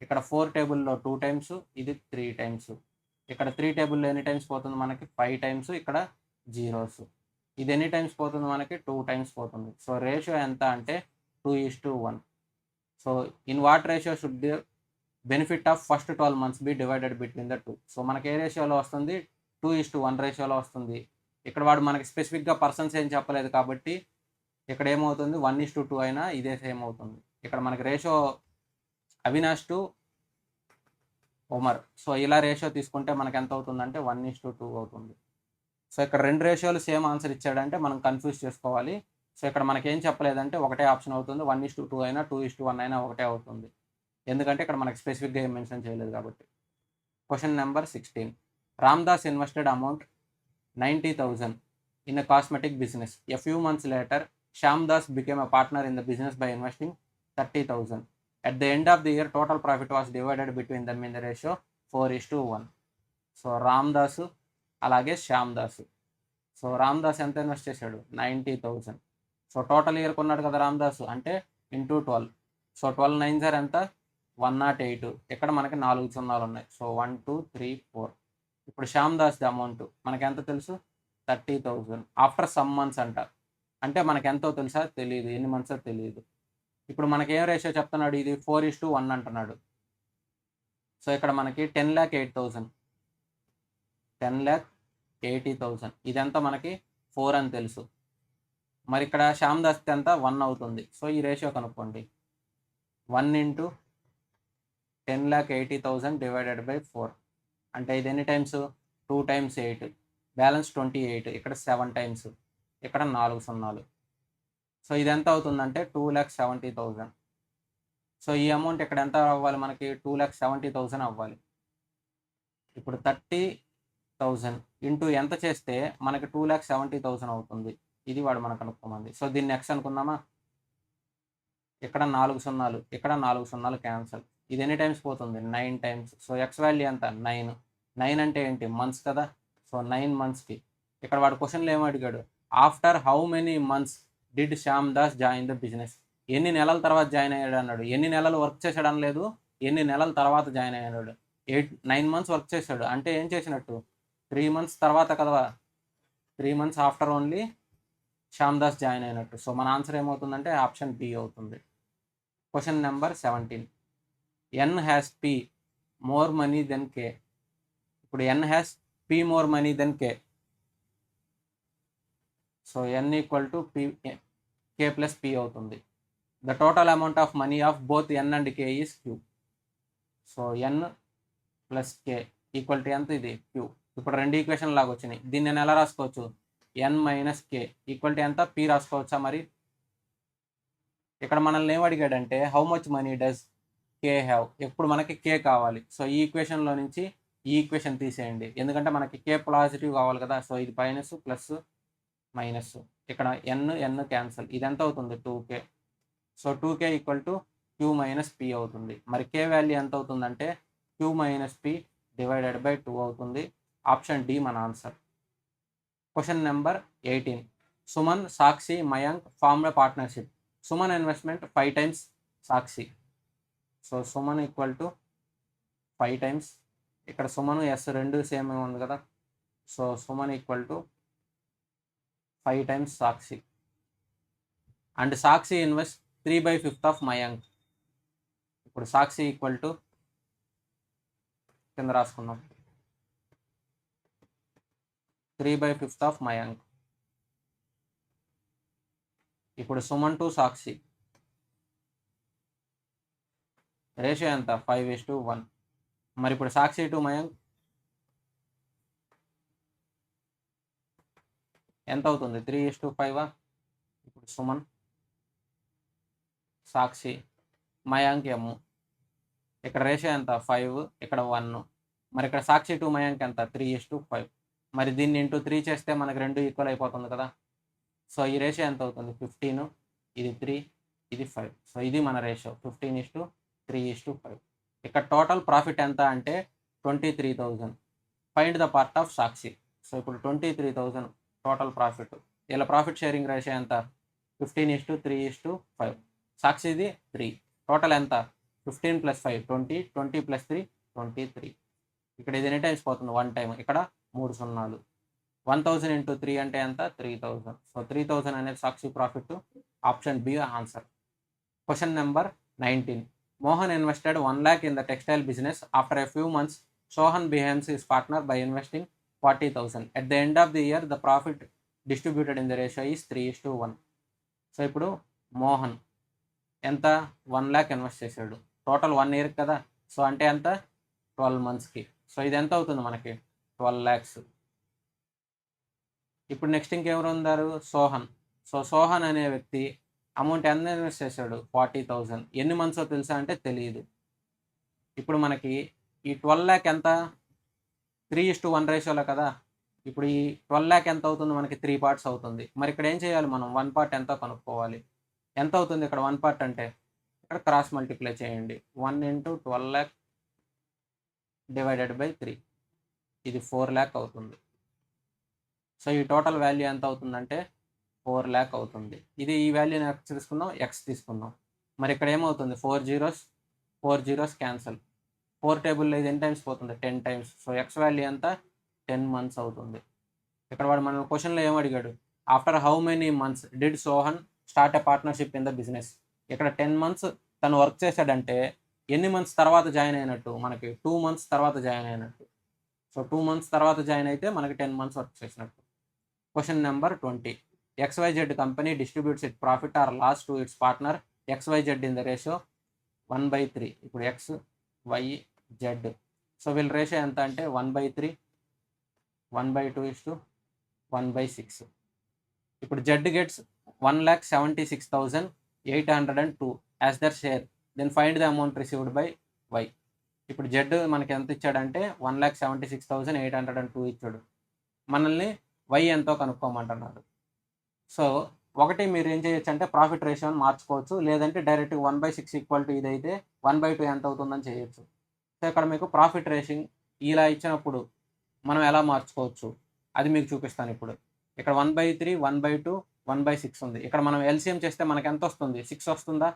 ఇక్కడ 4 టేబుల్లో 2 టైమ్స్, ఇది 3 టైమ్స్. ఇక్కడ 3 టేబుల్లో ఎన్ని టైమ్స్ పోతుంది మనకి 5 టైమ్స్, ఇక్కడ జీరోస్. ఇది ఎన్ని టైమ్స్ పోతుంది మనకి 2 టైమ్స్ పోతుంది. సో రేషియో ఎంత అంటే 2:1. So in what ratio should the benefit of first 12 months be divided between the 2? So మనకి ఏ రేషియోలో వస్తుంది, 2:1 రేషియోలో వస్తుంది. ఇక్కడ వాడు మనకి స్పెసిఫిక్గా పర్సన్స్ ఏం చెప్పలేదు కాబట్టి ఇక్కడ ఏమవుతుంది 1:2 అయినా ఇదే సేమ్ అవుతుంది. ఇక్కడ మనకి ratio Avinash to Omar. So ఇలా రేషియో తీసుకుంటే మనకి ఎంత అవుతుందంటే 1:2 అవుతుంది. సో ఇక్కడ 2 రేషియోలు సేమ్ ఆన్సర్ ఇచ్చాడంటే మనం కన్ఫ్యూజ్ చేసుకోవాలి. సో ఇక్కడ మనకి ఏం చెప్పలేదంటే ఒకటే ఆప్షన్ అవుతుంది, 1:2 అయినా 2:1 అయినా ఒకటే అవుతుంది. ఎందుకంటే ఇక్కడ మనకి స్పెసిఫిక్గా ఏం మెన్షన్ చేయలేదు కాబట్టి. Question number 16. Ramdas invested amount 90,000 in a cosmetic business. A few months later, Shyamdas became a partner in the business by investing 30,000. At the end of the year, total profit was divided between them in the ratio 4:1. So Ramdas అలాగే శ్యామ్దాస్. సో రామ్దాస్ ఎంత ఇన్వెస్ట్ చేశాడు 90,000. సో టోటల్ ఇయర్ కొన్నాడు కదా రామ్దాస్ అంటే ఇంటూ 12. సో 12 9 సార్ ఎంత 108. ఇక్కడ మనకి 4 సున్నాలు ఉన్నాయి. సో 1 2 3 4. ఇప్పుడు శ్యామ్దాస్ ది అమౌంట్ మనకి ఎంత తెలుసు 30,000 ఆఫ్టర్ సమ్ మంత్స్ అంట. అంటే మనకి ఎంతో తెలుసా తెలియదు, ఎన్ని మంత్స్ తెలియదు. ఇప్పుడు మనకి ఏం రేషియో చెప్తున్నాడు, ఇది 4:1 అంటున్నాడు. సో ఇక్కడ మనకి 10,08,000, 10,80,000. ఇదంతా మనకి 4 అని తెలుసు. మరి ఇక్కడ శ్యామ్దాస్ ఎంత 1 అవుతుంది. సో ఈ రేషియో కనుక్కోండి. 1 × 10,80,000 డివైడెడ్ బై 4 అంటే ఇది ఎన్ని టైమ్స్ 2 times 8, బ్యాలెన్స్ 28. ఇక్కడ 7 టైమ్స్, ఇక్కడ 4 సున్నాలు. సో ఇది ఎంత అవుతుందంటే 2,70,000. సో ఈ అమౌంట్ ఇక్కడ ఎంత అవ్వాలి మనకి 2,70,000 అవ్వాలి. ఇప్పుడు 30,000 ఇంటూ ఎంత చేస్తే మనకి 2,70,000 అవుతుంది. ఇది వాడు మనకు అనుకోమంది. సో దీన్ని ఎక్స్ అనుకుందామా. ఇక్కడ 4 సున్నాలు, ఇక్కడ 4 సున్నాలు క్యాన్సల్. ఇది ఎన్ని టైమ్స్ పోతుంది 9 టైమ్స్. సో ఎక్స్ వాల్యూ ఎంత 9. 9 అంటే ఏంటి మంత్స్ కదా. సో 9 monthsకి. ఇక్కడ వాడు క్వశ్చన్లో ఏం అడిగాడు, after how many months did Shyamdas join the business? ఎన్ని నెలల తర్వాత జాయిన్ అయ్యాడు అన్నాడు. ఎన్ని నెలలు వర్క్ చేశాడు అనలేదు, ఎన్ని నెలల తర్వాత జాయిన్ అయ్యాడు. 9 months వర్క్ చేశాడు అంటే ఏం చేసినట్టు 3 months తర్వాత కదా. 3 months after only Shyamdas join అయినట్టు. సో మన ఆన్సర్ ఏమవుతుందంటే ఆప్షన్ బి అవుతుంది. Question number 17. N has P more money then K. ఇప్పుడు N has P more money then K. So N equal to P K plus P అవుతుంది. The total amount of money of both N and K is Q. So N plus K equal to ఎంత ఇది క్యూ. ఇప్పుడు 2 ఈక్వేషన్ లాగా వచ్చినాయి. దీన్ని నేను ఎలా రాసుకోవచ్చు, N minus K equal to ఎంత పి రాసుకోవచ్చా. మరి ఇక్కడ మనల్ని ఏం అడిగాడంటే how much money does K have. ఇప్పుడు మనకి కే కావాలి. సో ఈ ఈక్వేషన్లో నుంచి ఈ ఈక్వేషన్ తీసేయండి, ఎందుకంటే మనకి కే పాజిటివ్ కావాలి కదా. సో ఇది మైనస్ ప్లస్ మైనస్, ఇక్కడ ఎన్ క్యాన్సల్. ఇది ఎంత అవుతుంది 2k. So 2k equal to Q minus P అవుతుంది. మరి కే వాల్యూ ఎంత అవుతుందంటే Q minus P divided by 2 అవుతుంది. ఆప్షన్ డి మన answer. Question number 18. Suman, Sakshi, Mayank formed partnership. Suman investment 5 times Sakshi. So Suman equal to 5 times. ఇక్కడ సుమన్ ఎస్ 2 సేమ్ ఉంది కదా. So Suman equal to 5 times Sakshi. And Sakshi invest 3/5 of Mayank. ఇప్పుడు సాక్షి ఈక్వల్ టు కింద రాసుకుందాం 3/5 ఆఫ్ మయాంక్. ఇప్పుడు సుమన్ టు సాక్షి రేషియో ఎంత 5:1. మరి ఇప్పుడు సాక్షి టు మయాంక్ ఎంత అవుతుంది 3:5. ఇప్పుడు సుమన్ సాక్షి మయాంక్ ఎమ్, ఇక్కడ రేషియో ఎంత 5, ఇక్కడ 1. మరి ఇక్కడ సాక్షి టు మయాంక్ ఎంత 3:5. మరి దీన్ని ఇంటూ 3 చేస్తే మనకి 2 ఈక్వల్ అయిపోతుంది కదా. సో ఈ రేషియో ఎంత అవుతుంది 15, ఇది 3, ఇది 5. సో ఇది మన రేషియో 15:3:5. ఇక్కడ టోటల్ ప్రాఫిట్ ఎంత అంటే 23,000. Find the part of Sakshi. So ఇప్పుడు 23,000 టోటల్ ప్రాఫిట్. ఇలా ప్రాఫిట్ షేరింగ్ రేషియో ఎంత 15:3:5. సాక్షిది 3. టోటల్ ఎంత 15 + 5 20, 20 + 3 23. ఇక్కడ ఇది ఎన్ని టైమ్స్ పోతుంది 1 టైం, ఇక్కడ 3 సున్నాలు. 1000 × 3 అంటే ఎంత 3000. సో 3000 అనేది Sakshi profit. Option B answer. Question number 19. Mohan invested 1 lakh in the textile business. After a few months, Sohan becomes his partner by investing 40,000. At the end of the year, the profit distributed in the ratio is 3:1. So ఇప్పుడు మోహన్ ఎంత 1 lakh ఇన్వెస్ట్ చేశాడు. టోటల్ 1 year కదా. సో అంటే ఎంత 12 monthsకి. సో ఇది ఎంత అవుతుంది మనకి 12 lakhs. ఇప్పుడు నెక్స్ట్ ఇంకెవరు ఉన్నారు సోహన్. సో సోహన్ అనే వ్యక్తి అమౌంట్ ఎంత ఇన్వెస్ట్ చేశాడు 40,000. ఎన్ని మంత్స్ తెలుసా అంటే తెలియదు. ఇప్పుడు మనకి ఈ 12 lakh ఎంత 3:1 రేషియోలో కదా. ఇప్పుడు ఈ 12 lakh ఎంత అవుతుంది మనకి 3 parts అవుతుంది. మరి ఇక్కడ ఏం చేయాలి మనం 1 part ఎంతో కనుక్కోవాలి. ఎంత అవుతుంది ఇక్కడ 1 part అంటే ఇక్కడ క్రాస్ మల్టిప్లై చేయండి. 1 × 12 lakh / 3, ఇది 4 lakh అవుతుంది. సో ఈ టోటల్ వాల్యూ ఎంత అవుతుందంటే 4 lakh అవుతుంది. ఇది ఈ వాల్యూని ఎక్స్ తీసుకుందాం, ఎక్స్ తీసుకుందాం. మరి ఇక్కడ ఏమవుతుంది 4 zeros క్యాన్సల్. 4 టేబుల్లో ఇది ఎన్ని టైమ్స్ పోతుంది 10 times. సో ఎక్స్ వాల్యూ ఎంత 10 months అవుతుంది. ఇక్కడ వాడు మన క్వశ్చన్లో ఏమడిగాడు after how many months did Sohan start a partnership in the business. ఇక్కడ 10 months తను వర్క్ చేశాడంటే ఎన్ని మంత్స్ తర్వాత జాయిన్ అయినట్టు మనకి 2 months తర్వాత జాయిన్ అయినట్టు. సో 2 months తర్వాత జాయిన్ అయితే మనకి 10 months వర్క్ చేసినట్టు. Question number 20. XYZ company distributes its profit or loss to its partner XYZ in the ratio 1/3. ఇప్పుడు X, Y, Z. సో వీళ్ళ రేషియో ఎంత అంటే 1/3, 1/2:1/6. ఇప్పుడు Z gets 1,76,802 as their share. Then find the amount received by Y. ఇప్పుడు Z మనకి ఎంత ఇచ్చాడంటే 1,76,802 ఇచ్చాడు. మనల్ని Y ఎంతో కనుక్కోమంటున్నాడు. సో ఒకటి మీరు ఏం చేయొచ్చు అంటే ప్రాఫిట్ రేషియోని మార్చుకోవచ్చు, లేదంటే డైరెక్ట్ 1/6 ఇదైతే 1/2 ఎంత అవుతుందని చేయొచ్చు. సో ఇక్కడ మీకు ప్రాఫిట్ రేషింగ్ ఇలా ఇచ్చినప్పుడు మనం ఎలా మార్చుకోవచ్చు అది మీకు చూపిస్తాను. ఇప్పుడు ఇక్కడ 1/3, 1/2, 1/6 ఉంది. ఇక్కడ మనం ఎల్సిఎం చేస్తే మనకి ఎంత వస్తుంది 6 వస్తుందా.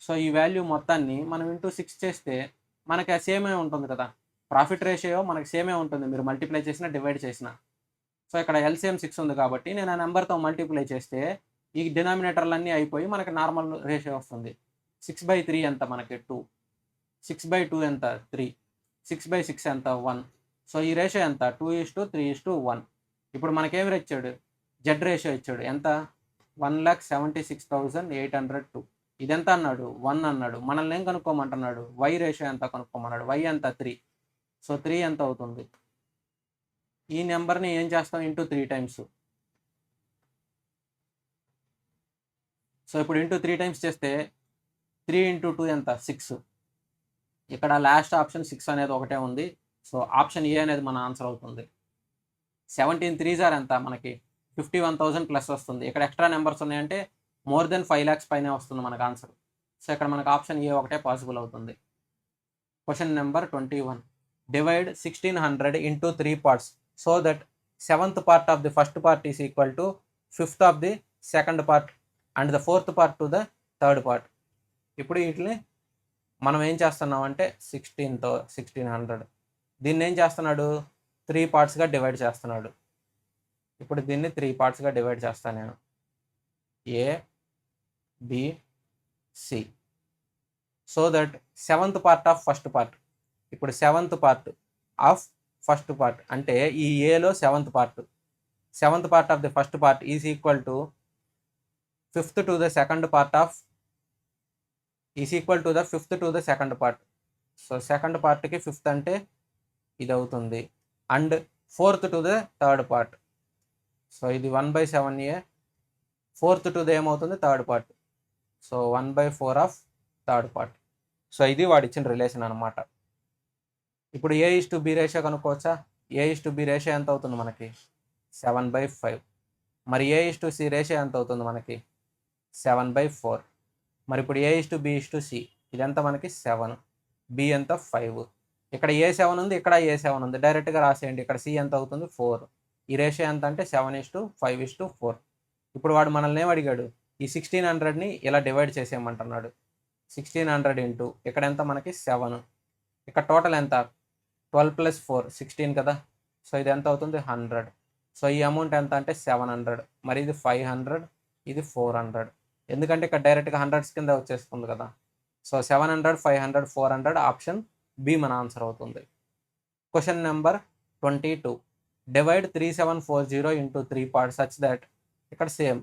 సో ఈ వాల్యూ మొత్తాన్ని మనం ఇంటూ 6 చేస్తే మనకి సేమే ఉంటుంది కదా. ప్రాఫిట్ రేషియో మనకి సేమే ఉంటుంది మీరు మల్టిప్లై చేసినా డివైడ్ చేసినా. సో ఇక్కడ ఎల్సిఎం 6 ఉంది కాబట్టి నేను ఆ నెంబర్తో మల్టిప్లై చేస్తే ఈ డినామినేటర్లన్నీ అయిపోయి మనకి నార్మల్ రేషియో వస్తుంది. 6/3 ఎంత మనకి 2, 6/2 ఎంత 3, 6/6 ఎంత 1. సో ఈ రేషియో ఎంత 2:3:1. ఇప్పుడు మనకేమి ఇచ్చాడు జెడ్ రేషియో ఇచ్చాడు ఎంత 1,76,802. ఇది ఎంత అన్నాడు 1 అన్నాడు. మనల్ని ఏం కనుక్కోమంటున్నాడు వై రేషియో ఎంత కనుక్కోమన్నాడు. వై ఎంత 3. సో 3 ఎంత అవుతుంది ఈ నెంబర్ని ఏం చేస్తాం ఇంటూ 3 times. సో ఇప్పుడు ఇంటూ 3 times చేస్తే 3 × 2 ఎంత 6. ఇక్కడ లాస్ట్ ఆప్షన్ 6 అనేది ఒకటే ఉంది. సో ఆప్షన్ ఏ అనేది మన ఆన్సర్ అవుతుంది. 17 3s ఎంత మనకి 51,000 ప్లస్ వస్తుంది. ఇక్కడ ఎక్స్ట్రా నెంబర్స్ ఉన్నాయంటే మోర్ దెన్ 5 lakhs పైనే వస్తుంది మనకు ఆన్సర్. సో ఇక్కడ మనకు ఆప్షన్ ఏ ఒకటే పాసిబుల్ అవుతుంది. Question number 21. Divide 1,600 into 3 parts so that 7th part of the first part is equal to 5th of the second part and the 4th part to the third part. ఇప్పుడు వీటిని మనం ఏం చేస్తున్నాం అంటే 1,600 దీన్ని ఏం చేస్తున్నాడు 3 partsగా డివైడ్ చేస్తున్నాడు. ఇప్పుడు దీన్ని 3 partsగా డివైడ్ చేస్తాను నేను. A, B, C. So that seventh part of first part. ఇప్పుడు seventh part of first part అంటే ఈ ఏలో seventh part of the first part is equal to fifth to the second part of fifth to the second part. So second పార్ట్కి ఫిఫ్త్ అంటే ఇది అవుతుంది. And fourth to the third part. So ఇది 1/7a. ఫోర్త్ టు ద ఏమవుతుంది third part. So 1/4 of third part. So ఇది వాడు ఇచ్చిన రిలేషన్ అనమాట. ఇప్పుడు A:B రేషియో కనుక్కోవచ్చా? A:B రేషియో ఎంత అవుతుంది మనకి? 7/5. మరి A:C రేషియో ఎంత అవుతుంది మనకి? 7/4. మరి ఇప్పుడు A:B:C ఇదంతా మనకి 7, B ఎంత 5. ఇక్కడ A7 ఉంది, ఇక్కడ A7 ఉంది, డైరెక్ట్గా రాసేయండి. ఇక్కడ C ఎంత అవుతుంది 4. ఈ రేషియో ఎంత అంటే 7:5:4. ఇప్పుడు వాడు మనల్ని ఏం అడిగాడు? ఈ 1600ని ఇలా డివైడ్ చేసేయమంటున్నాడు. 1600 ఇంటూ ఇక్కడ ఎంత మనకి 7. ఇక్కడ టోటల్ ఎంత? 12 + 4 16 కదా. సో ఇది ఎంత అవుతుంది 100. సో ఈ అమౌంట్ ఎంత అంటే 700. మరి ఇది 500, ఇది 400. ఎందుకంటే ఇక్కడ డైరెక్ట్గా హండ్రెడ్స్ కింద వచ్చేస్తుంది కదా. సో 700, 500, 400 ఆప్షన్ బి మన ఆన్సర్ అవుతుంది. Question number 22. Divide 3740 into 3 parts such that ఇక్కడ సేమ్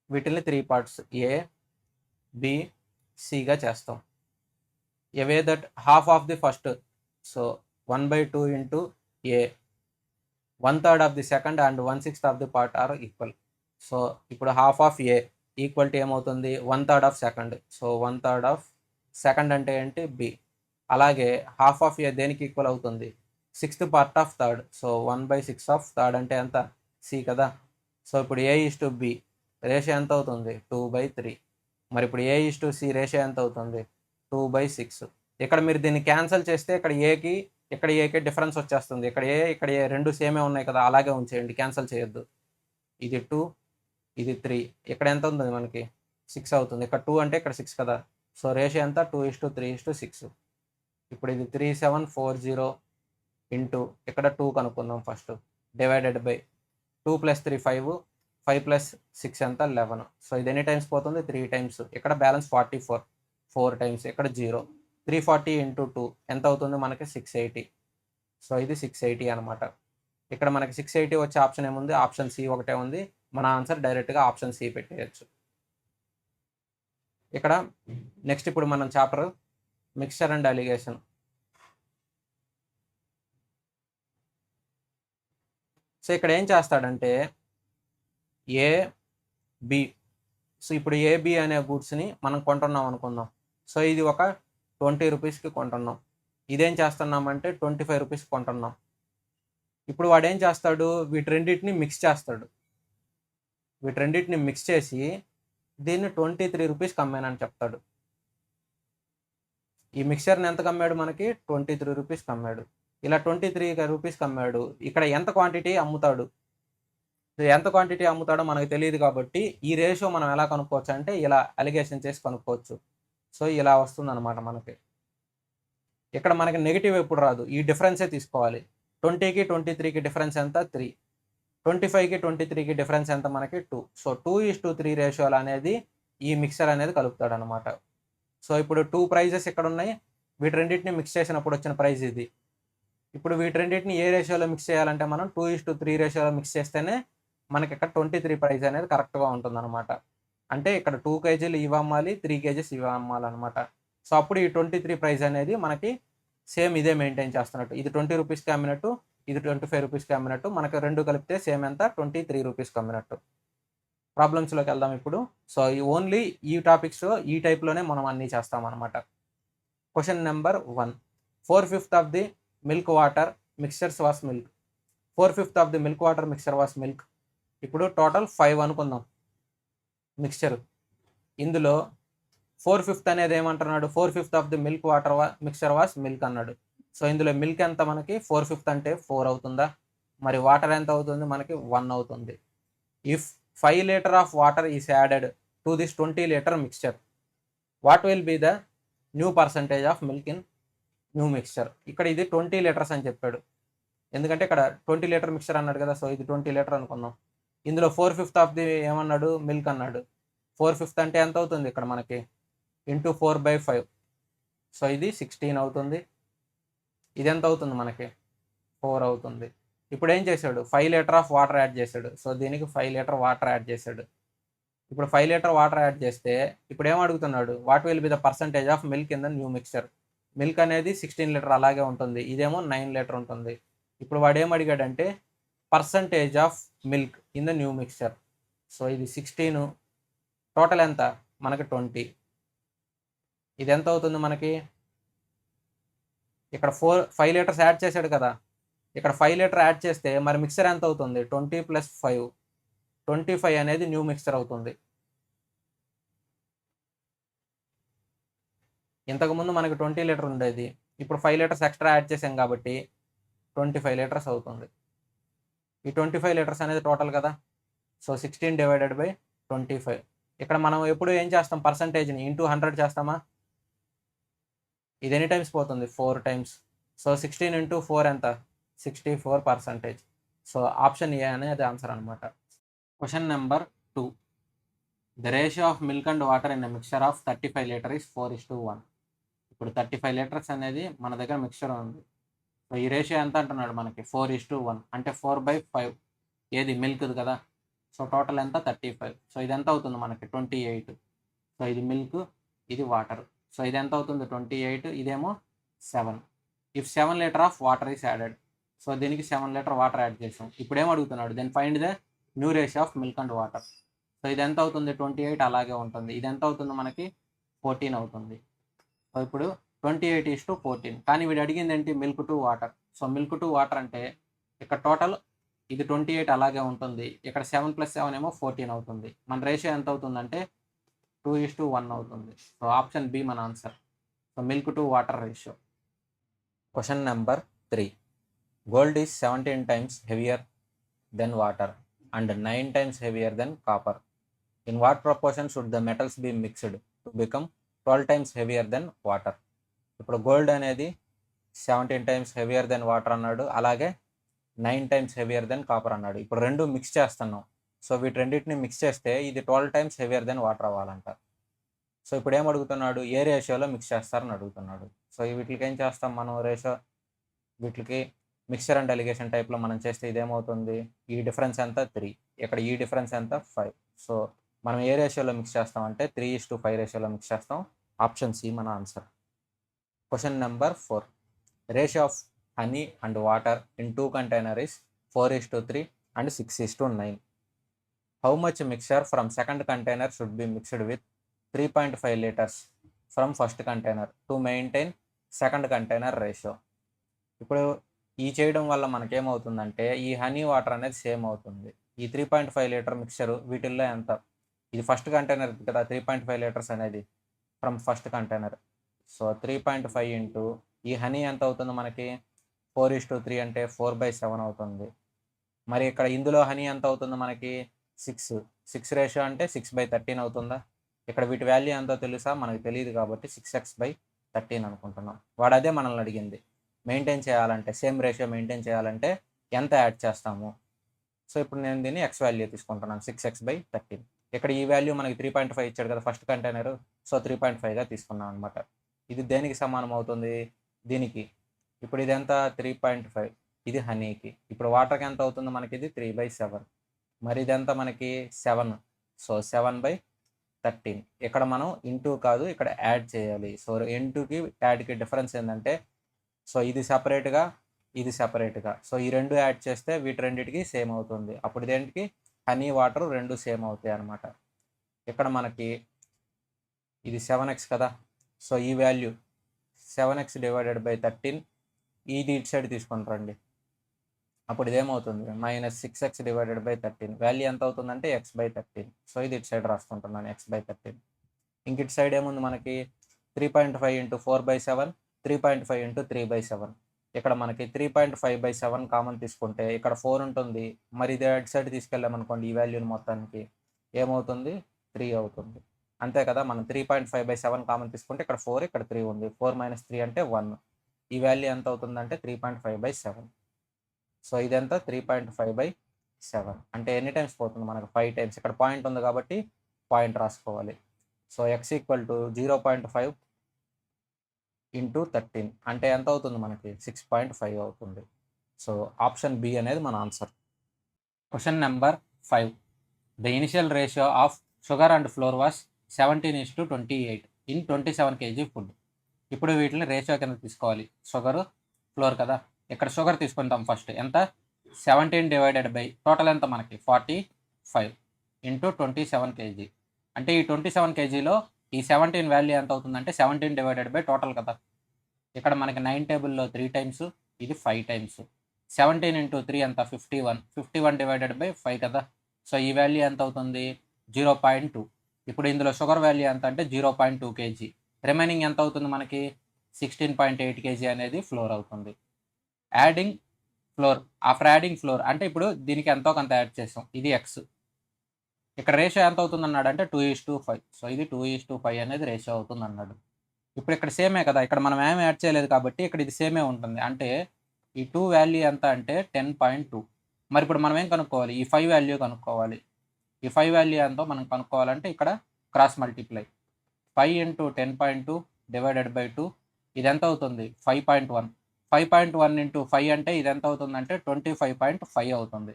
వీటిని 3 పార్ట్స్ ఏ, బి, సిగా చేస్తాం. అవే that half of the first, so 1/2 into A, 1/3 of the second and 1/6 of the part are equal. So ఇప్పుడు half of A equal to ఏమవుతుంది 1/3 of second. So 1/3 of second అంటే ఏంటి బి. అలాగే హాఫ్ ఆఫ్ ఏ దేనికి ఈక్వల్ అవుతుంది? 6th part of third. So 1/6 of third అంటే ఎంత? సి కదా. సో ఇప్పుడు A:B రేషియో ఎంత అవుతుంది? 2/3. మరి ఇప్పుడు A:C రేషియో ఎంత అవుతుంది? 2/6. ఇక్కడ మీరు దీన్ని క్యాన్సిల్ చేస్తే ఇక్కడ ఏకి డిఫరెన్స్ వచ్చేస్తుంది. ఇక్కడ ఏ రెండు సేమే ఉన్నాయి కదా, అలాగే ఉంచేయండి, క్యాన్సిల్ చేయొద్దు. ఇది 2, ఇది 3. ఇక్కడ ఎంత ఉంది మనకి? 6 అవుతుంది. ఇక్కడ 2 అంటే ఇక్కడ 6 కదా. సో రేషియో ఎంత? 2:3:6. ఇప్పుడు ఇది 3740 ఇంటూ ఇక్కడ 2 కనుక్కుందాం ఫస్ట్. డివైడెడ్ బై 2 + 3 5, 5 + 6 ఎంత? 11. సో ఇది ఎన్ని టైమ్స్ పోతుంది? 3 టైమ్స్. ఇక్కడ బ్యాలెన్స్ 44, 4 టైమ్స్. ఇక్కడ 0. 340 ఇంటూ 2 ఎంత అవుతుంది మనకి? 680. సో ఇది 680 అనమాట. ఇక్కడ మనకి 680 వచ్చే ఆప్షన్ ఏముంది? ఆప్షన్ సి ఒకటే ఉంది. మన ఆన్సర్ డైరెక్ట్గా ఆప్షన్ సి పెట్టేయచ్చు. ఇక్కడ నెక్స్ట్ ఇప్పుడు మనం chapter mixture and allegation. So ఇక్కడ ఏం చేస్తాడంటే ఏ, బి. సో ఇప్పుడు AB అనే గూడ్స్ని మనం కొంటున్నాం అనుకుందాం. సో ఇది ఒక 20 రూపీస్కి కొంటున్నాం. ఇదేం చేస్తున్నామంటే 25 రూపీస్కి కొంటున్నాం. ఇప్పుడు వాడు ఏం చేస్తాడు? వీటి రెండింటిని మిక్స్ చేస్తాడు. వీటి రెండింటిని మిక్స్ చేసి దీన్ని 23 రూపీస్కి అమ్మానని చెప్తాడు. ఈ మిక్చర్ని ఎంతకు అమ్మాడు? మనకి 23 రూపీస్కి అమ్మాడు. ఇలా 23 రూపీస్కి అమ్మాడు. ఇక్కడ ఎంత క్వాంటిటీ అమ్ముతాడు? ఎంత క్వాంటిటీ అమ్ముతాడో మనకు తెలియదు కాబట్టి ఈ రేషియో మనం ఎలా కనుక్కోవచ్చు అంటే ఇలా అలిగేషన్ చేసి కనుక్కోవచ్చు. సో ఇలా వస్తుంది అనమాట మనకి. ఇక్కడ మనకి నెగిటివ్ ఎప్పుడు రాదు, ఈ డిఫరెన్సే తీసుకోవాలి. 20కి 23కి డిఫరెన్స్ ఎంత? 3. 25కి 23కి డిఫరెన్స్ ఎంత? మనకి 2. సో 2:3 రేషియోలు అనేది ఈ మిక్సర్ అనేది కలుపుతాడు అనమాట. సో ఇప్పుడు 2 ప్రైజెస్ ఇక్కడ ఉన్నాయి. వీటి రెండింటిని మిక్స్ చేసినప్పుడు వచ్చిన ప్రైజ్ ఇది. ఇప్పుడు వీటి రెండింటిని ఏ రేషియోలో మిక్స్ చేయాలంటే మనం 2:3 రేషియోలో మిక్స్ చేస్తేనే మనకి ఇక్కడ 23 ప్రైజ్ అనేది కరెక్ట్గా ఉంటుంది అనమాట. అంటే ఇక్కడ 2 కేజీలు ఇవి అమ్మాలి, 3 కేజీస్ ఇవి అమ్మాలన్నమాట. సో అప్పుడు ఈ 23 ప్రైజ్ అనేది మనకి సేమ్ ఇదే మెయింటైన్ చేస్తున్నట్టు. ఇది 20 రూపీస్కి అమ్మినట్టు, ఇది 25 రూపీస్కి అమ్మినట్టు, మనకు రెండు కలిపితే సేమ్ ఎంత? 23 రూపీస్కి అమ్మినట్టు. ప్రాబ్లమ్స్లోకి వెళ్దాం ఇప్పుడు. సో ఓన్లీ ఈ టాపిక్స్ ఈ టైప్లోనే మనం అన్నీ చేస్తాం అనమాట. Question number 1. 4/5 of the milk water mixtures was milk. 4/5 of the milk water mixture was milk. ఇప్పుడు టోటల్ 5 అనుకుందాం మిక్చర్. ఇందులో 4/5 అనేది ఏమంటున్నాడు? 4/5 of the milk water mixture was milk అన్నాడు. సో ఇందులో మిల్క్ ఎంత మనకి? 4/5 అంటే 4 అవుతుందా? మరి వాటర్ ఎంత అవుతుంది మనకి? 1 అవుతుంది. If 5 litre of water is added to this 20 litre mixture, what will be the new percentage of milk in new mixture? ఇక్కడ ఇది 20 లీటర్స్ అని చెప్పాడు. ఎందుకంటే ఇక్కడ 20 లీటర్ మిక్చర్ అన్నాడు కదా. సో ఇది 20 లీటర్ అనుకుందాం. ఇందులో 4/5 ఆఫ్ ది ఏమన్నాడు, మిల్క్ అన్నాడు. 4/5 అంటే ఎంత అవుతుంది ఇక్కడ మనకి, ఇంటూ 4/5. సో ఇది 16 అవుతుంది. ఇది ఎంత అవుతుంది మనకి, 4 అవుతుంది. ఇప్పుడు ఏం చేశాడు, 5 లీటర్ ఆఫ్ వాటర్ యాడ్ చేశాడు. సో దీనికి 5 లీటర్ వాటర్ యాడ్ చేశాడు. ఇప్పుడు 5 లీటర్ వాటర్ యాడ్ చేస్తే ఇప్పుడు ఏం అడుగుతున్నాడు, what will be the percentage of milk in the new mixture. Milk అనేది 16 లీటర్ అలాగే ఉంటుంది, ఇదేమో 9 లీటర్ ఉంటుంది. ఇప్పుడు వాడు ఏం అడిగాడంటే percentage of milk in the new mixture. So ఇది 16, టోటల్ ఎంత మనకి 20. ఇది ఎంత అవుతుంది మనకి, ఇక్కడ 5 లీటర్స్ యాడ్ చేశాడు కదా, ఇక్కడ 5 లీటర్ యాడ్ చేస్తే మరి మిక్సర్ ఎంత అవుతుంది, 20 + 5, 25 అనేది న్యూ మిక్సర్ అవుతుంది. ఇంతకుముందు మనకి 20 లీటర్ ఉండేది, ఇప్పుడు 5 లీటర్స్ ఎక్స్ట్రా యాడ్ చేసాం కాబట్టి 25 లీటర్స్ అవుతుంది. ఈ 25 లీటర్స్ అనేది టోటల్ కదా. సో 16 / 25. ఇక్కడ మనం ఎప్పుడు ఏం చేస్తాం, పర్సంటేజ్ని ఇంటూ 100 చేస్తామా, ఇది ఎన్ని టైమ్స్ పోతుంది, 4 టైమ్స్. సో 16 × 4 ఎంత, 64%. సో ఆప్షన్ ఏ అనేది ఆన్సర్ అనమాట. Question number 2. The ratio of milk and water in the mixture of 35 litre is 4:1. ఇప్పుడు 35 లీటర్స్ అనేది మన దగ్గర మిక్చర్ ఉంది. సో ఈ రేషియో ఎంత అంటున్నాడు మనకి, 4:1, అంటే 4/5 ఏది మిల్క్ది కదా. సో టోటల్ ఎంత, 35. సో ఇది ఎంత అవుతుంది మనకి, 28. సో ఇది మిల్క్, ఇది వాటర్. సో ఇది ఎంత అవుతుంది, 28, ఇదేమో 7. If 7 litre of water is added. So దీనికి 7 లీటర్ వాటర్ యాడ్ చేసాం. ఇప్పుడు ఏం అడుగుతున్నాడు, then find the new ratio of milk and water. So ఇది ఎంత అవుతుంది, 28 అలాగే ఉంటుంది. ఇది ఎంత అవుతుంది మనకి, 14 అవుతుంది. సో ఇప్పుడు 28:14. కానీ వీడు అడిగింది ఏంటి, milk to water. So milk to water అంటే ఇక్కడ టోటల్ ఇది 28 అలాగే ఉంటుంది, ఇక్కడ 7 + 7 ఏమో 14 అవుతుంది. మన రేషియో ఎంత అవుతుందంటే 2:1 అవుతుంది. సో ఆప్షన్ బి మన answer. So milk to water ratio. Question number 3. Gold is 17 times heavier than water and 9 times heavier than copper. In what proportion should the metals be mixed to become 12 times heavier than water? ఇప్పుడు గోల్డ్ అనేది 17 times heavier than water అన్నాడు, అలాగే 9 times heavier than copper అన్నాడు. ఇప్పుడు రెండు మిక్స్ చేస్తున్నాం. సో వీటి రెండింటిని మిక్స్ చేస్తే ఇది 12 times heavier than water అవ్వాలంట. సో ఇప్పుడు ఏం అడుగుతున్నాడు, ఏ రేషియోలో మిక్స్ చేస్తారని అడుగుతున్నాడు. సో వీటికి ఏం చేస్తాం మనం, రేషియో వీటికి మిక్సర్ అండ్ అలిగేషన్ టైప్లో మనం చేస్తే ఇదేమవుతుంది, ఈ డిఫరెన్స్ ఎంత 3, ఇక్కడ ఈ డిఫరెన్స్ ఎంత 5. సో మనం ఏ రేషియోలో మిక్స్ చేస్తామంటే 3:5 రేషియోలో మిక్స్ చేస్తాం. ఆప్షన్ సి మన answer. Question number 4. Ratio of honey and water in 2 containers is 4:3 and 6:9. How much mixture from second container should be mixed with 3.5 liters from first container to maintain second container ratio. ఇప్పుడు ఈ చేయడం వల్ల మనకేమవుతుందంటే ఈ హనీ వాటర్ అనేది సేమ్ అవుతుంది. ఈ 3.5 లీటర్ మిక్చరు వీటిల్లో ఎంత, ఇది ఫస్ట్ కంటైనర్ కదా 3.5 లీటర్స్ అనేది from first container. So 3.5 into ఈ హనీ ఎంత అవుతుంది మనకి, 4:3 అంటే 4/7 అవుతుంది. మరి ఇక్కడ ఇందులో హనీ ఎంత అవుతుంది మనకి, 6 రేషియో అంటే 6/13 అవుతుందా. ఇక్కడ వీటి వాల్యూ ఎంతో తెలుసా, మనకు తెలియదు కాబట్టి 6x/13 అనుకుంటున్నాం. వాడు అదే మనల్ని అడిగింది, మెయింటైన్ చేయాలంటే సేమ్ రేషియో మెయింటైన్ చేయాలంటే ఎంత యాడ్ చేస్తాము. సో ఇప్పుడు నేను దీన్ని ఎక్స్ వాల్యూ తీసుకుంటున్నాను, 6x/13. ఇక్కడ ఈ వాల్యూ మనకి 3.5 ఇచ్చాడు కదా ఫస్ట్ కంటైనర్. సో 3.5గా తీసుకున్నాం అనమాట. ఇది దేనికి సమానం అవుతుంది, దీనికి. ఇప్పుడు ఇది ఎంత, 3.5, ఇది హనీకి. ఇప్పుడు వాటర్కి ఎంత అవుతుంది మనకి, ఇది 3/7. మరి ఇదంతా మనకి 7. సో 7/13. ఇక్కడ మనం ఇంటూ కాదు, ఇక్కడ యాడ్ చేయాలి. సో ఇంటూకి యాడ్కి డిఫరెన్స్ ఏంటంటే, సో ఇది సపరేట్గా, ఇది సపరేట్గా. సో ఈ రెండు యాడ్ చేస్తే వీటి రెండింటికి సేమ్ అవుతుంది. అప్పుడు దేంటికి, హనీ వాటర్ రెండు సేమ్ అవుతాయి అన్నమాట. ఇక్కడ మనకి ఇది 7x కదా. సో ఈ వాల్యూ 7x/13, ఇది ఇటు సైడ్ తీసుకుంటారండి. అప్పుడు ఇదేమవుతుంది, -6x/13. వాల్యూ ఎంత అవుతుందంటే x/13. సో ఇది ఇటు సైడ్ రాసుకుంటున్నాను, x/13. ఇంక ఇటు సైడ్ ఏముంది మనకి, 3.5 × 4/7, 3.5 × 3/7. ఇక్కడ మనకి 3.5/7 కామన్ తీసుకుంటే ఇక్కడ 4 ఉంటుంది. మరి ఇది అటు సైడ్ తీసుకెళ్ళామనుకోండి, ఈ వాల్యూని మొత్తానికి ఏమవుతుంది, 3 అవుతుంది. అంతే కదా. మనం 3.5/7 కామన్ తీసుకుంటే ఇక్కడ 4, ఇక్కడ 3 ఉంది. 4 - 3 అంటే 1. ఈ వాల్యూ ఎంత అవుతుందంటే 3.5/7. సో ఇదంతా 3.5/7. 7 అంటే ఎన్ని టైమ్స్ పోతుంది మనకు 5 టైమ్స్. ఇక్కడ పాయింట్ ఉంది కాబట్టి పాయింట్ రాసుకోవాలి. So x equal to 0.5 into 13 అంటే ఎంత అవుతుంది మనకి 6.5 అవుతుంది. సో ఆప్షన్ బి అనేది మన answer. Question number 5. The initial ratio of sugar and floor was 17:28 in 27 kg food. ఇప్పుడు వీటిని రేషియో కింద తీసుకోవాలి. షుగర్ ఫ్లోర్ కదా, ఇక్కడ షుగర్ తీసుకుంటాం ఫస్ట్. ఎంత 17 డివైడెడ్ బై టోటల్ ఎంత మనకి 45 ఇంటూ 27 kg. అంటే ఈ 27 kgలో ఈ 17 వాల్యూ ఎంత అవుతుందంటే 17 డివైడెడ్ బై టోటల్ కదా. ఇక్కడ మనకి 9 టేబుల్లో 3 టైమ్స్, ఇది 5 టైమ్స్. 17 ఇంటూ 3 ఎంత 51. 51 డివైడెడ్ బై 5 కదా. సో ఈ వాల్యూ ఎంత అవుతుంది 0.2. ఇప్పుడు ఇందులో షుగర్ వాల్యూ ఎంత అంటే 0.2 kg. రిమైనింగ్ ఎంత అవుతుంది మనకి 16.8 kg అనేది ఫ్లోర్ అవుతుంది. Adding floor, after adding floor అంటే ఇప్పుడు దీనికి ఎంతో కొంత యాడ్ చేసాం, ఇది ఎక్స్. ఇక్కడ రేషియో ఎంత అవుతుంది అన్నాడు అంటే 2:5. సో ఇది 2:5 అనేది రేషియో అవుతుంది అన్నాడు. ఇప్పుడు ఇక్కడ సేమే కదా, ఇక్కడ మనం ఏమి యాడ్ చేయలేదు కాబట్టి ఇక్కడ ఇది సేమే ఉంటుంది. అంటే ఈ 2 వాల్యూ ఎంత అంటే 10.2. మరి ఇప్పుడు మనం ఏం కనుక్కోవాలి, ఈ 5 వాల్యూ కనుక్కోవాలి. ఈ 5 వాల్యూ ఎంతో మనం కనుక్కోవాలంటే ఇక్కడ cross multiply 5 into 10.2 divided by 2 ఇది ఎంత అవుతుంది 5.1. 5.1 ఇంటూ 5 అంటే ఇది ఎంత అవుతుందంటే 25.5 అవుతుంది.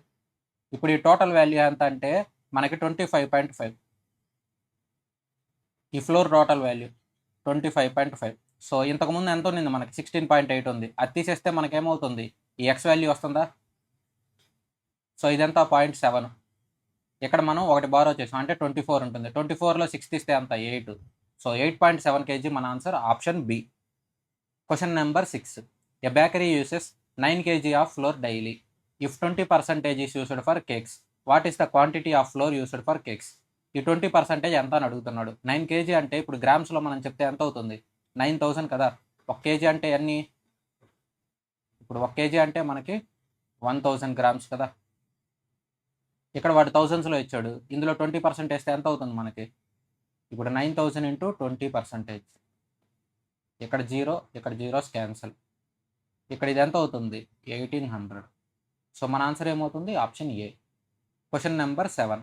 ఇప్పుడు ఈ టోటల్ వాల్యూ ఎంత అంటే మనకి 25.5. ఈ ఫ్లోర్ టోటల్ వాల్యూ 25.5. సో ఇంతకుముందు ఎంత ఉంది మనకి 16.8 ఉంది. అది తీసేస్తే మనకేమవుతుంది ఈ ఎక్స్ వాల్యూ వస్తుందా. సో ఇదంతా 0.7. ఇక్కడ మనం ఒకటి బారో చేసాం అంటే 24 ఉంటుంది. 24లో 6 తీస్తే అంత 8. సో 8.7 kg మన answer option B. Question number 6. A bakery uses 9 kg of flour daily. If 20% is used for cakes, what is the quantity of flour used for cakes. ఈ 20% ఎంత అని అడుగుతున్నాడు. 9 kg అంటే ఇప్పుడు గ్రామ్స్లో మనం చెప్తే ఎంత అవుతుంది 9000 కదా. 1 kg అంటే ఎన్ని, ఇప్పుడు 1 kg అంటే మనకి 1000 గ్రామ్స్ కదా. ఇక్కడ వాడు థౌజండ్స్లో ఇచ్చాడు, ఇందులో 20% వేస్తే ఎంత అవుతుంది మనకి. ఇప్పుడు 9000 ఇంటూ 20%. ఇక్కడ 0 ఇక్కడ 0 క్యాన్సల్. ఇక్కడ ఇది ఎంత అవుతుంది 1800. సో మన ఆన్సర్ ఏమవుతుంది option A. Question number 7.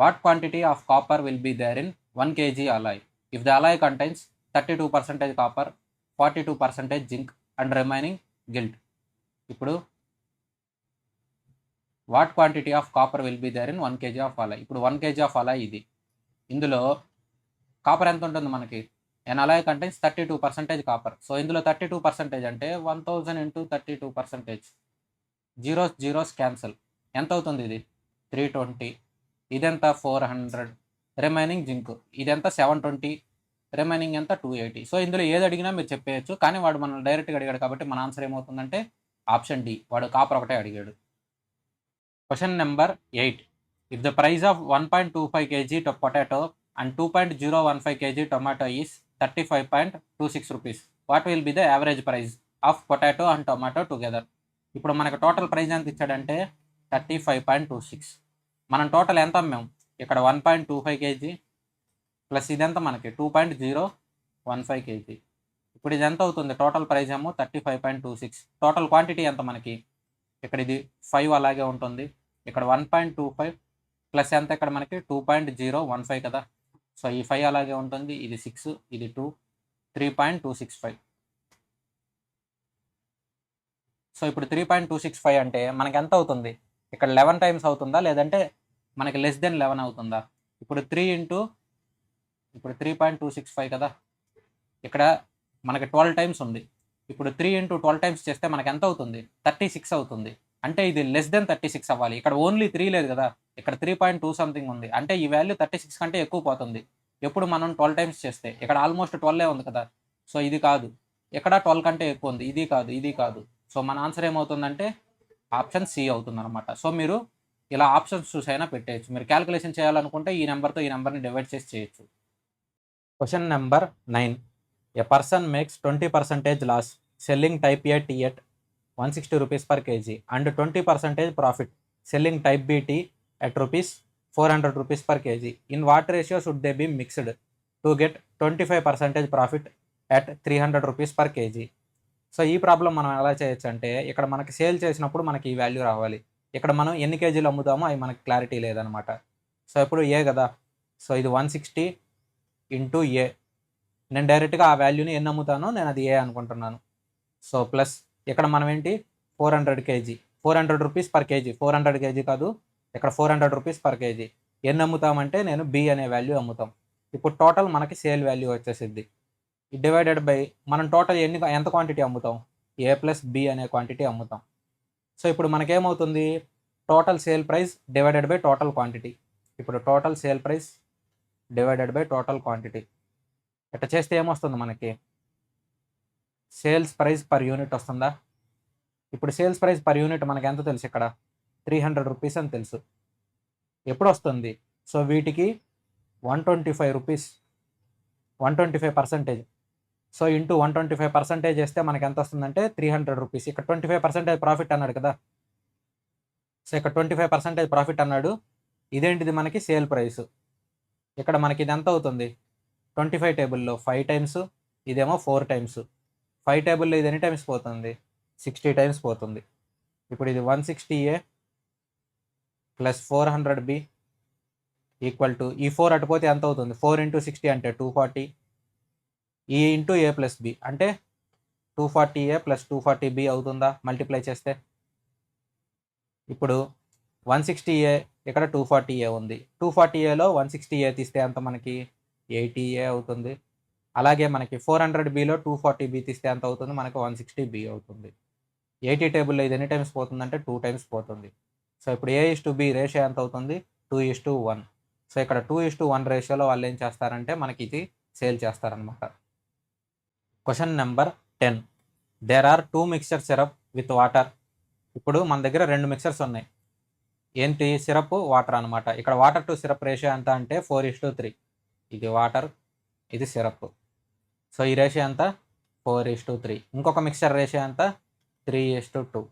What quantity of copper will be there in 1 kg alloy if the alloy contains 32% copper, 42% zinc and remaining gilt. ఇప్పుడు what quantity of copper will be there in 1 kg of alloy. ఇప్పుడు 1 kg ఆఫ్ అలాయ్ ఇది, ఇందులో కాపర్ ఎంత ఉంటుంది మనకి, ఎన్ అలాయ్ కంటైన్స్ 32% కాపర్. సో ఇందులో 32% అంటే 1000 ఇంటూ 32%. Zeros cancel. ఎంత అవుతుంది ఇది 320. ఇదెంత 400. రిమైనింగ్ జింక్ ఇదెంత 720. రిమైనింగ్ ఎంత 280. సో ఇందులో ఏది అడిగినా మీరు చెప్పేయచ్చు, కానీ వాడు మనం డైరెక్ట్గా అడిగాడు కాబట్టి మన ఆన్సర్ ఏమవుతుందంటే ఆప్షన్ డి. వాడు కాపర్ ఒకటే అడిగాడు. Question number 8. If the price of 1.25 kg potato and 2.015 kg tomato is 35.26 rupees, what will be the average price of potato and tomato together. ఇప్పుడు మనకు టోటల్ ప్రైస్ ఎంత ఇచ్చాడంటే 35.26. మనం టోటల్ ఎంత అమ్మాం, ఇక్కడ 1.25 kg ప్లస్ ఇదెంత మనకి 2.015 kg. ఇప్పుడు ఇది ఎంత అవుతుంది టోటల్ ప్రైస్ ఏమో 35.26. టోటల్ క్వాంటిటీ ఎంత మనకి, ఇక్కడ ఇది 5 అలాగే ఉంటుంది. ఇక్కడ 1.25 ప్లస్ ఎంత ఇక్కడ మనకి 2.015 కదా. సో ఈ 5 అలాగే ఉంటుంది, ఇది 6, ఇది 2, 3.265. సో ఇప్పుడు 3.265 అంటే మనకి ఎంత అవుతుంది, ఇక్కడ 11 టైమ్స్ అవుతుందా లేదంటే మనకి లెస్ దెన్ 11 అవుతుందా. ఇప్పుడు 3.265 కదా, ఇక్కడ మనకి 12 టైమ్స్ ఉంది. ఇప్పుడు 3 ఇంటూ 12 టైమ్స్ చేస్తే మనకి ఎంత అవుతుంది 36 అవుతుంది. అంటే ఇది లెస్ దెన్ 36 అవ్వాలి. ఇక్కడ ఓన్లీ 3 లేదు కదా, ఇక్కడ 3.2 సంథింగ్ ఉంది. అంటే ఈ వాల్యూ 36 కంటే ఎక్కువ పోతుంది ఎప్పుడు మనం 12 టైమ్స్ చేస్తే. ఇక్కడ ఆల్మోస్ట్ 12 ఉంది కదా, సో ఇది కాదు. ఇక్కడ 12 కంటే ఎక్కువ ఉంది, ఇది కాదు, ఇది కాదు. సో మన ఆన్సర్ ఏమవుతుందంటే ఆప్షన్ సి అవుతుంది అనమాట. సో మీరు ఇలా ఆప్షన్స్ చూసి అయినా పెట్టేయచ్చు. మీరు క్యాలిక్యులేషన్ చేయాలనుకుంటే ఈ నెంబర్తో ఈ నెంబర్ని డివైడ్ చేసి చేయొచ్చు. Question number 9. A person makes 20% loss selling type a tea at 160 rupees per kg and 20% profit selling type B tea at rupees 400 rupees per kg. In what ratio should they be mixed to get 25% profit at 300 rupees per kg? So ఈ ప్రాబ్లం మనం ఎలా చేయొచ్చు అంటే, ఇక్కడ మనకి సేల్ చేసినప్పుడు మనకి ఈ వాల్యూ రావాలి. ఇక్కడ మనం ఎన్ని కేజీలు అమ్ముతామో అవి మనకి క్లారిటీ లేదనమాట. సో ఇప్పుడు ఏ కదా, సో ఇది 160 ఇంటూ ఏ, నేను డైరెక్ట్గా ఆ వాల్యూని ఎన్ని అమ్ముతానో నేను అది ఏ అనుకుంటున్నాను. సో ప్లస్ ఇక్కడ మనం ఏంటి 400 KG, 400 rupees per KG, 400 KG కాదు, ఇక్కడ 400 రూపీస్ పర్ కేజీ. ఎన్ని అమ్ముతామంటే నేను బి అనే వాల్యూ అమ్ముతాం. ఇప్పుడు టోటల్ మనకి సేల్ వాల్యూ వచ్చేసిద్ది. డివైడెడ్ బై మనం టోటల్ ఎంత క్వాంటిటీ అమ్ముతాం, ఏ ప్లస్ బి అనే క్వాంటిటీ అమ్ముతాం. సో ఇప్పుడు మనకేమవుతుంది, total sale price divided by total quantity. ఇప్పుడు total sale price divided by total quantity ఇట్లా చేస్తే ఏమొస్తుంది మనకి, సేల్స్ ప్రైస్ పర్ యూనిట్ వస్తుందా. ఇప్పుడు సేల్స్ ప్రైస్ పర్ యూనిట్ మనకి ఎంత తెలుసు, ఇక్కడ 300 రూపీస్ అని తెలుసు. ఎప్పుడు వస్తుంది, సో వీటికి 125 రూపీస్, 125%. సో ఇంటూ 125% వేస్తే మనకి ఎంత వస్తుందంటే 300 రూపీస్. ఇక్కడ 25% ప్రాఫిట్ అన్నాడు కదా, సో ఇక్కడ 25% ప్రాఫిట్ అన్నాడు. ఇదేంటిది మనకి సేల్ ప్రైస్. ఇక్కడ మనకి ఇది ఎంత అవుతుంది, 25 టేబుల్లో 5 టైమ్స్, ఇదేమో 4 టైమ్స్. 5 టేబుల్లో ఇది ఎన్ని టైమ్స్ పోతుంది, 60 టైమ్స్ పోతుంది. ఇప్పుడు ఇది 160A plus 400B equal to, ఈ 4 అటుపోతే ఎంత అవుతుంది, 4 ఇంటూ 60 అంటే 240, ఈ ఇంటూ ఏ ప్లస్ బి అంటే 240A ప్లస్ 240B అవుతుందా మల్టిప్లై చేస్తే. ఇప్పుడు 160A ఇక్కడ 240A ఉంది, 240Aలో 160A తీస్తే ఎంత మనకి 80A అవుతుంది. అలాగే మనకి 400Bలో 240B తీస్తే ఎంత అవుతుంది, మనకి 160B అవుతుంది. 80 టేబుల్లో ఇది ఎన్ని టైమ్స్ పోతుందంటే 2 టైమ్స్ పోతుంది. సో ఇప్పుడు A:B రేషియో ఎంత అవుతుంది, 2:1. సో ఇక్కడ 2:1 రేషియోలో వాళ్ళు ఏం చేస్తారంటే మనకి ఇది సేల్ చేస్తారనమాట. Question number 10, there are 2 mixture syrup with water. ఇప్పుడు మన దగ్గర 2 మిక్చర్స్ ఉన్నాయి, ఏంటి, సిరప్ వాటర్ అనమాట. ఇక్కడ వాటర్ టు సిరప్ రేషియో ఎంత అంటే 4:3. ఇది వాటర్, ఇది సిరప్. సో ఈ రేషియో ఎంత 4:3. ఇంకొక మిక్చర్ రేషియో ఎంత 3:2.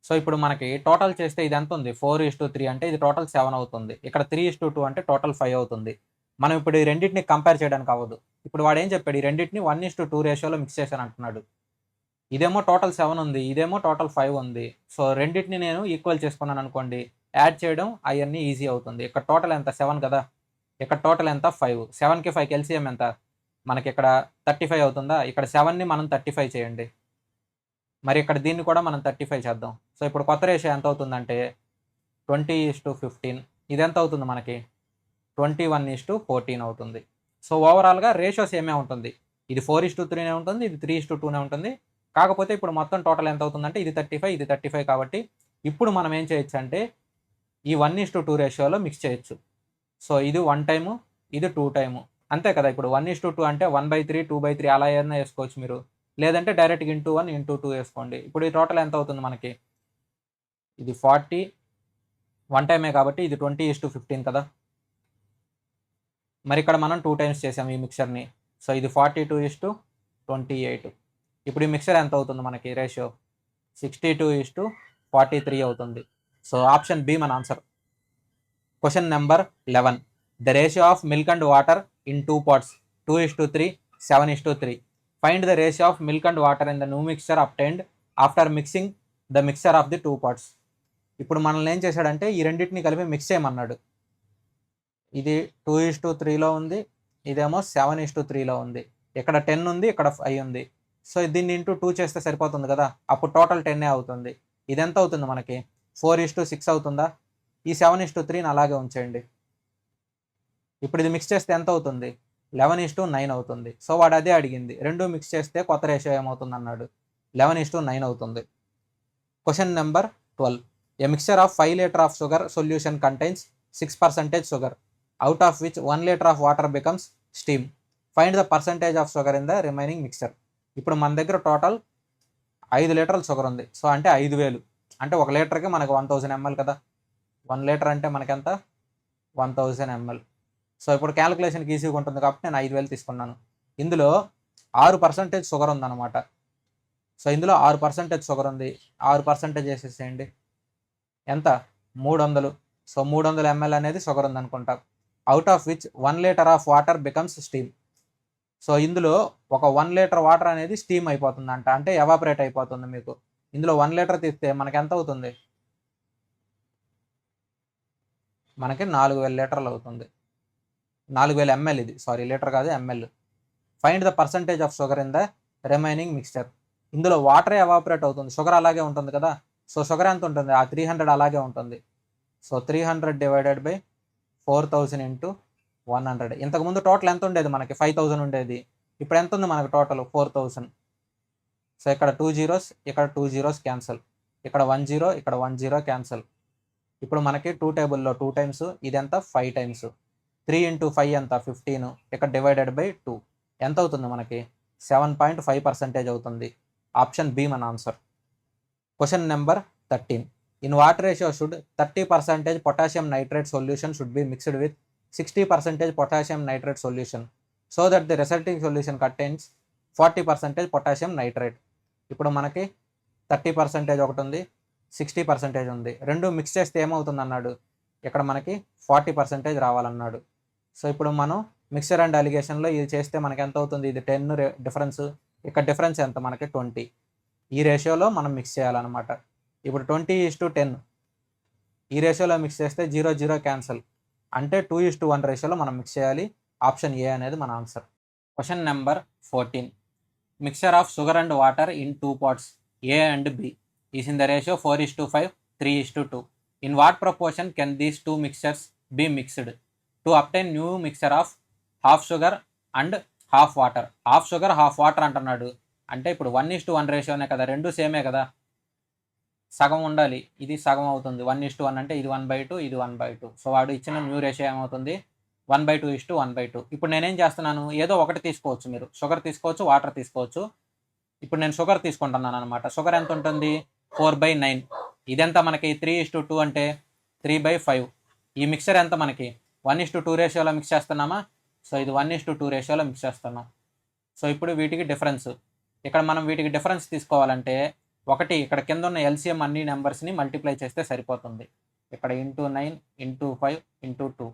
సో ఇప్పుడు మనకి టోటల్ చేస్తే ఇది ఎంత ఉంది, 4:3 అంటే ఇది టోటల్ 7 అవుతుంది. ఇక్కడ 3:2 అంటే టోటల్ 5 అవుతుంది. మనం ఇప్పుడు ఈ రెండింటిని కంపేర్ చేయడానికి అవ్వదు. ఇప్పుడు వాడు ఏం చెప్పాడు, ఈ రెండింటిని 1:2 రేషియోలో మిక్స్ చేశాను అంటున్నాడు. ఇదేమో టోటల్ 7 ఉంది, ఇదేమో టోటల్ 5 ఉంది. సో రెండింటిని నేను ఈక్వల్ చేసుకున్నాను అనుకోండి, యాడ్ చేయడం అవన్నీ ఈజీ అవుతుంది. ఇక్కడ టోటల్ ఎంత 7 కదా, ఇక్కడ టోటల్ ఎంత 5. 7కి 5కి ఎల్సిఎం ఎంత, మనకి ఇక్కడ 35 అవుతుందా. ఇక్కడ 7ని మనం 35 చేయండి, మరి ఇక్కడ దీన్ని కూడా మనం 35 చేద్దాం. సో ఇప్పుడు కొత్త రేషియో ఎంత అవుతుందంటే 20:15. ఇది ఎంత అవుతుంది మనకి 21:14 అవుతుంది. సో ఓవరాల్గా రేషియోస్ ఏమే ఉంటుంది, ఇది 4:3 ఉంటుంది, ఇది 3:2 ఉంటుంది. కాకపోతే ఇప్పుడు మొత్తం టోటల్ ఎంత అవుతుందంటే ఇది 35, ఇది 35 కాబట్టి ఇప్పుడు మనం ఏం చేయొచ్చు అంటే ఈ 1:2 రేషియోలో మిక్స్ చేయొచ్చు. సో ఇది 1 టైము, ఇది 2 టైము, అంతే కదా. ఇప్పుడు 1:2 అంటే 1/3, 2/3 అలా ఏదైనా వేసుకోవచ్చు మీరు, లేదంటే డైరెక్ట్గా ఇంటూ 1 ఇంటూ 2 వేసుకోండి. ఇప్పుడు ఈ టోటల్ ఎంత అవుతుంది మనకి, ఇది 40, 1 టైమే కాబట్టి ఇది 20:15 కదా. మరి ఇక్కడ మనం 2 టైమ్స్ చేసాం ఈ మిక్చర్ని. సో ఇది 42:28. ఇప్పుడు ఈ మిక్చర్ ఎంత అవుతుంది మనకి రేషియో 62:43 అవుతుంది. సో ఆప్షన్ బి మన answer. Question number 11, the ratio of milk and water in 2 pots 2:3, 7:3. Find the ratio of milk and water in the new mixture obtained after mixing the mixture of the 2 pots. ఇప్పుడు మనల్ని ఏం చేశాడంటే ఈ రెండింటిని కలిపి మిక్స్ చేయమన్నాడు. ఇది 2:3లో ఉంది, ఇదేమో 7:3లో ఉంది. ఇక్కడ 10 ఉంది, ఇక్కడ 5 ఉంది. సో దీన్ని ఇంటూ 2 చేస్తే సరిపోతుంది కదా, అప్పుడు టోటల్ 10 అవుతుంది. ఇది ఎంత అవుతుంది మనకి 4:6 అవుతుందా. ఈ 7:3ని అలాగే ఉంచేయండి. ఇప్పుడు ఇది మిక్స్ చేస్తే ఎంత అవుతుంది 11:9 అవుతుంది. సో వాడు అదే అడిగింది, రెండు మిక్స్ చేస్తే కొత్త రేషియో ఏమవుతుంది అన్నాడు, 11:9 అవుతుంది. Question number 12, A mixture of 5 litre of sugar solution contains 6% sugar, out of which 1 litre of water becomes steam. Find the percentage of sugar in the remaining mixture. ఇప్పుడు మన దగ్గర టోటల్ 5 లీటర్ల షుగర్ ఉంది. సో అంటే 5,000 అంటే 1 లీటర్కి మనకు 1000 ml కదా. 1 లీటర్ అంటే మనకెంత 1000 ml. సో ఇప్పుడు క్యాలిక్యులేషన్కి ఈజీగా ఉంటుంది కాబట్టి నేను 5,000 తీసుకున్నాను. ఇందులో 6% షుగర్ ఉందన్నమాట. సో ఇందులో 6% షుగర్ ఉంది, 6% చేసేసేయండి. ఎంత 300. సో 300 ml అనేది షుగర్ ఉందనుకుంటా. Out of which 1 litre of water becomes steam. So ఇందులో ఒక 1 లీటర్ వాటర్ అనేది స్టీమ్ అయిపోతుందంట, అంటే ఎవాపరేట్ అయిపోతుంది. మీకు ఇందులో 1 లీటర్ తీస్తే మనకి ఎంత అవుతుంది మనకి 4000 లీటర్లు అవుతుంది. 4000 ml ఇది, సారీ లీటర్ కాదు ml. Find the percentage of sugar in the remaining mixture. ఇందులో వాటరే ఎవాపరేట్ అవుతుంది, షుగర్ అలాగే ఉంటుంది కదా. సో షుగర్ ఎంత ఉంటుంది, ఆ 300 అలాగే ఉంటుంది. So 300 divided by 4000 into 100. ఇంతకుముందు టోటల్ ఎంత ఉండేది మనకి, 5000 ఉండేది. ఇప్పుడు ఎంత ఉంది మనకి టోటల్, 4000. సో ఇక్కడ 2 zeros, ఇక్కడ 2 zeros క్యాన్సల్, ఇక్కడ 1 0, ఇక్కడ 1 0 క్యాన్సల్. ఇప్పుడు మనకి 2 టేబుల్లో 2 టైమ్స్, ఇది ఎంత 5 టైమ్స్. 3 ఇంటూ 5 ఎంత 15, ఇక్కడ డివైడెడ్ బై 2 ఎంత అవుతుంది మనకి 7.5% అవుతుంది. ఆప్షన్ బి మన answer. Question number 13. In what ratio should 30% potassium nitrate solution should be mixed with 60% potassium nitrate solution so that the resulting solution contains 40% potassium nitrate. ఇప్పుడు మనకి 30% ఒకటి ఉంది, 60% ఉంది. రెండు మిక్స్ చేస్తే ఏమవుతుంది అన్నాడు, ఇక్కడ మనకి 40% రావాలన్నాడు. సో ఇప్పుడు మనం మిక్సర్ అండ్ అలిగేషన్లో ఇది చేస్తే మనకి ఎంత అవుతుంది, ఇది 10 డిఫరెన్స్, ఇక్కడ డిఫరెన్స్ ఎంత మనకి 20. ఈ రేషియోలో మనం మిక్స్ చేయాలన్నమాట. ఇప్పుడు 20:10 ఈ రేషియోలో మిక్స్ చేస్తే 0 0 క్యాన్సల్, అంటే 2:1 రేషియోలో మనం మిక్స్ చేయాలి. ఆప్షన్ ఏ అనేది మన answer. Question number 14. Mixture of sugar and water in 2 pots A and B is in the ratio 4:5, 3:2. In what proportion can these two mixtures be mixed to obtain new mixture of half sugar and half water? Half sugar half water అంటున్నాడు, అంటే ఇప్పుడు 1:1 రేషియోనే కదా, రెండు సేమే కదా, సగం ఉండాలి. ఇది సగం అవుతుంది, 1:1 అంటే ఇది 1/2, ఇది 1/2. సో వాడు ఇచ్చిన న్యూ రేషియో ఏమవుతుంది, 1/2:1/2. ఇప్పుడు నేనేం చేస్తున్నాను, ఏదో ఒకటి తీసుకోవచ్చు, మీరు షుగర్ తీసుకోవచ్చు, వాటర్ తీసుకోవచ్చు. ఇప్పుడు నేను షుగర్ తీసుకుంటున్నాను అనమాట. షుగర్ ఎంత ఉంటుంది, 4/9. ఇదెంత మనకి 3:2 అంటే 3/5. ఈ మిక్సర్ ఎంత మనకి 1:2 రేషియోలో మిక్స్ చేస్తున్నామా, సో ఇది 1:2 రేషియోలో మిక్స్ చేస్తున్నాం. సో ఇప్పుడు వీటికి డిఫరెన్స్, ఇక్కడ మనం వీటికి డిఫరెన్స్ తీసుకోవాలంటే ఒకటి ఇక్కడ కింద ఉన్న ఎల్సిఎం అన్ని నెంబర్స్ని మల్టిప్లై చేస్తే సరిపోతుంది. ఇక్కడ ఇంటూ 9 ఇంటూ 5 ఇంటూ 2,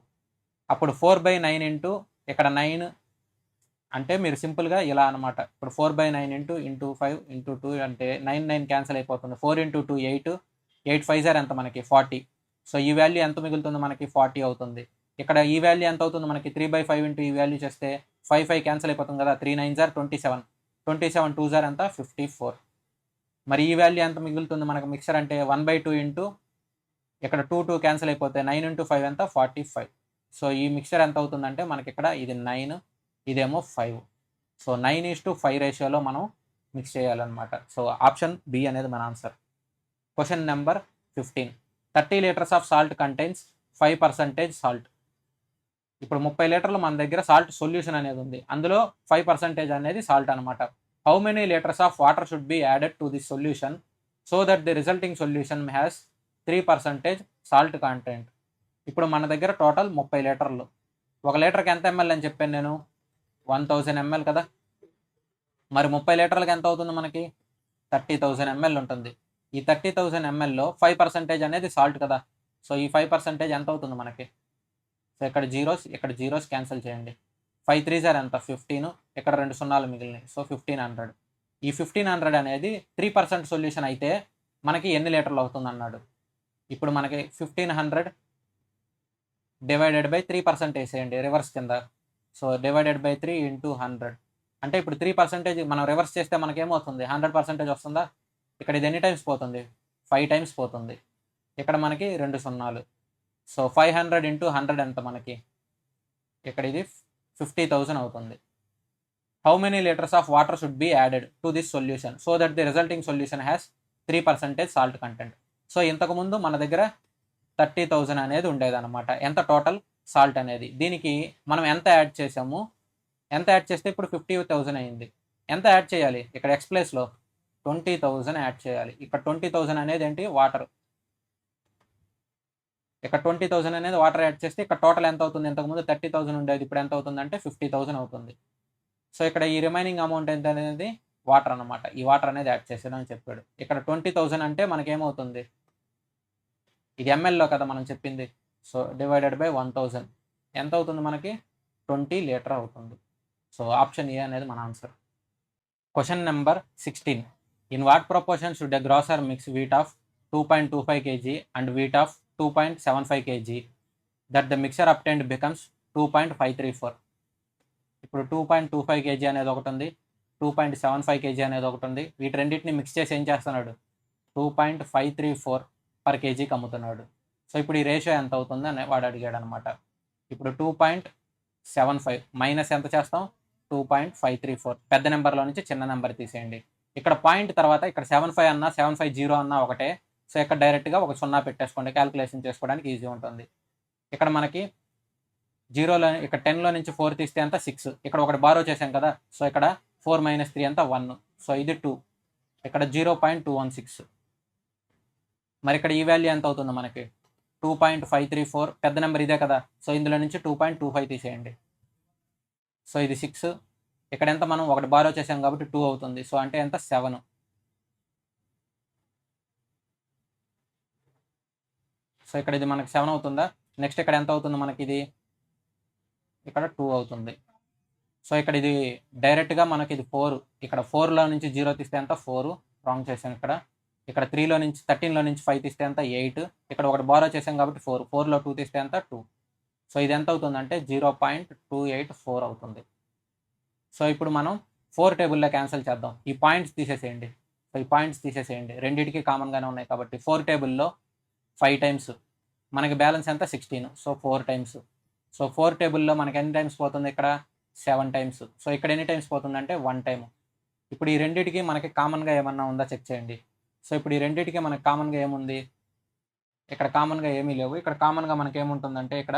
అప్పుడు 4/9 ఇంటూ ఇక్కడ 9 అంటే మీరు సింపుల్గా ఇలా అనమాట. ఇప్పుడు 4/9 ఇంటూ 5 ఇంటూ 2 అంటే 9 క్యాన్సిల్ అయిపోతుంది. 4 ఇంటూ 2 8, 8 5 ఎంత మనకి 40. సో ఈ వాల్యూ ఎంత మిగులుతుంది మనకి 40 అవుతుంది. ఇక్కడ ఈ వాల్యూ ఎంత అవుతుంది మనకి 3/5 ఇంటూ ఈ వాల్యూ చేస్తే 5 క్యాన్సిల్ అయిపోతుంది కదా, 3 9 27, 27 2 ఎంత 54. మరి ఈ వాల్యూ ఎంత మిగులుతుంది మనకు మిక్సర్ అంటే 1/2 ఇంటూ ఇక్కడ 2 క్యాన్సిల్ అయిపోతే 9 ఇంటూ 5 ఎంత 45. సో ఈ మిక్సర్ ఎంత అవుతుందంటే మనకి ఇక్కడ ఇది 9, ఇదేమో 5. సో 9:5 రేషియోలో మనం మిక్స్ చేయాలన్నమాట. సో ఆప్షన్ బి అనేది మన answer. Question number 15. 30 litres of salt contains 5% salt. ఇప్పుడు 30 లీటర్లు మన దగ్గర సాల్ట్ సొల్యూషన్ అనేది ఉంది, అందులో 5% అనేది సాల్ట్ అనమాట. How many litres of water should be added to this solution so that the resulting solution has 3% salt content. ఇప్పుడు మన దగ్గర టోటల్ 30 లీటర్లు, 1 లీటర్కి ఎంత ఎంఎల్ అని చెప్పాను నేను, 1000 ml కదా. మరి 30 లీటర్లకి ఎంత అవుతుంది మనకి 30,000 ml ఉంటుంది. ఈ 30,000 mlలో 5% అనేది సాల్ట్ కదా. సో ఈ 5% ఎంత అవుతుంది మనకి, సో ఇక్కడ జీరోస్ క్యాన్సిల్ చేయండి. 5 3 ఎంత 15, ఇక్కడ 2 సున్నాలు మిగిలినాయి, సో 1500. ఈ 1500 అనేది 3% సొల్యూషన్ అయితే మనకి ఎన్ని లీటర్లు అవుతుంది అన్నాడు. ఇప్పుడు మనకి 1500 డివైడెడ్ బై 3% వేసేయండి రివర్స్ కింద. సో డివైడెడ్ బై 3 ఇంటూ 100 అంటే ఇప్పుడు 3% మనం రివర్స్ చేస్తే మనకేమవుతుంది 100% వస్తుందా. ఇక్కడ ఇది ఎన్ని టైమ్స్ పోతుంది, 5 టైమ్స్ పోతుంది. ఇక్కడ మనకి 2 సున్నాలు. సో 500 ఇంటూ 100 ఎంత మనకి, ఇక్కడ ఇది 50,000 అవుతుంది. How many litres of water should be added to this solution so that the resulting solution has 3% salt content. So ఇంతకుముందు మన దగ్గర 30,000 అనేది ఉండేదన్నమాట, ఎంత టోటల్ సాల్ట్ అనేది. దీనికి మనం ఎంత యాడ్ చేసాము, ఎంత యాడ్ చేస్తే ఇప్పుడు 50,000 అయింది. ఎంత యాడ్ చేయాలి, ఇక్కడ ఎక్స్ ప్లేస్లో 20,000 యాడ్ చేయాలి. ఇక్కడ 20,000 అనేది ఏంటి వాటర్, ఇక్కడ 20,000 అనేది వాటర్ యాడ్ చేస్తే ఇక్కడ టోటల్ ఎంత అవుతుంది, ఇంతకుముందు 30,000 ఉండేది, ఇప్పుడు ఎంత అవుతుంది అంటే 50,000 అవుతుంది. సో ఇక్కడ ఈ రిమైనింగ్ అమౌంట్ ఎంత అనేది వాటర్ అనమాట, ఈ వాటర్ అనేది యాడ్ చేసాడని చెప్పాడు. ఇక్కడ 20,000 అంటే మనకేమవుతుంది, ఇది ఎంఎల్లో కదా మనం చెప్పింది, సో డివైడెడ్ బై 1000 ఎంత అవుతుంది మనకి 20 లీటర్ అవుతుంది. సో ఆప్షన్ ఏ అనేది మన answer. Question number 16. In what proportion should a grosser mix wheat of 2.25 kg and wheat of 2.75 kg that the mixer అప్టెండ్ becomes 2.534. ఇప్పుడు 2.25 kg అనేది ఒకటి ఉంది, 2.75 kg అనేది ఒకటి ఉంది. వీటి రెండింటిని మిక్స్ చేసి ఏం చేస్తున్నాడు, 2.534 పర్ కేజీకి అమ్ముతున్నాడు. సో ఇప్పుడు ఈ రేషియో ఎంత అవుతుంది అని వాడు అడిగాడు అనమాట. ఇప్పుడు 2.75 మైనస్ ఎంత చేస్తాం, 2.534. పెద్ద నెంబర్లో నుంచి చిన్న నెంబర్ తీసేయండి. ఇక్కడ పాయింట్ తర్వాత ఇక్కడ 75 అన్నా 750 అన్నా ఒకటే. సో ఇక్కడ డైరెక్ట్గా ఒక 0 పెట్టేసుకోండి, క్యాలిక్యులేషన్ చేసుకోవడానికి ఈజీ ఉంటుంది. ఇక్కడ మనకి 0లో ఇక్కడ 10లో నుంచి 4 తీస్తే అంత 6. ఇక్కడ ఒకటి బారో చేసాం కదా, సో ఇక్కడ 4 - 3 అంతా 1. సో ఇది 2. ఇక్కడ 0.216. మరి ఇక్కడ ఈ వాల్యూ ఎంత అవుతుంది మనకి, 2.534. పెద్ద నెంబర్ ఇదే కదా, సో ఇందులో నుంచి 2.25 తీసేయండి. సో ఇది 6. ఇక్కడ ఎంత మనం ఒకటి బారో చేసాం కాబట్టి 2 అవుతుంది. సో అంటే ఎంత, 7. సో ఇక్కడ ఇది మనకి 7 అవుతుందా. నెక్స్ట్ ఇక్కడ ఎంత అవుతుంది మనకి, ఇది ఇక్కడ 2 అవుతుంది. సో ఇక్కడ ఇది డైరెక్ట్గా మనకి ఇది 4. ఇక్కడ 4లో నుంచి 0 తీస్తే ఎంత, 4. రాంగ్ చేసాం. ఇక్కడ 3లో నుంచి 13లో నుంచి 5 తీస్తే ఎంత, 8. ఇక్కడ ఒకటి బారో చేసాం కాబట్టి 4. 4లో 2 తీస్తే ఎంత, 2. సో ఇది ఎంత అవుతుందంటే 0.284 అవుతుంది. సో ఇప్పుడు మనం 4 టేబుల్లో క్యాన్సిల్ చేద్దాం. ఈ పాయింట్స్ తీసేసేయండి. సో ఈ పాయింట్స్ తీసేసేయండి, రెండింటికి కామన్గానే ఉన్నాయి కాబట్టి. 4 టేబుల్లో 5 టైమ్స్, మనకి బ్యాలెన్స్ ఎంత, 16. So 4 times. సో 4 టేబుల్లో మనకి ఎన్ని టైమ్స్ పోతుంది, ఇక్కడ 7 టైమ్స్. సో ఇక్కడ ఎన్ని టైమ్స్ పోతుందంటే 1 టైమ్. ఇప్పుడు ఈ రెండింటికి మనకి కామన్గా ఏమన్నా ఉందా చెక్ చేయండి. సో ఇప్పుడు ఈ రెండింటికి మనకి కామన్గా ఏముంది, ఇక్కడ కామన్గా ఏమీ లేవు. ఇక్కడ కామన్గా మనకి ఏముంటుందంటే ఇక్కడ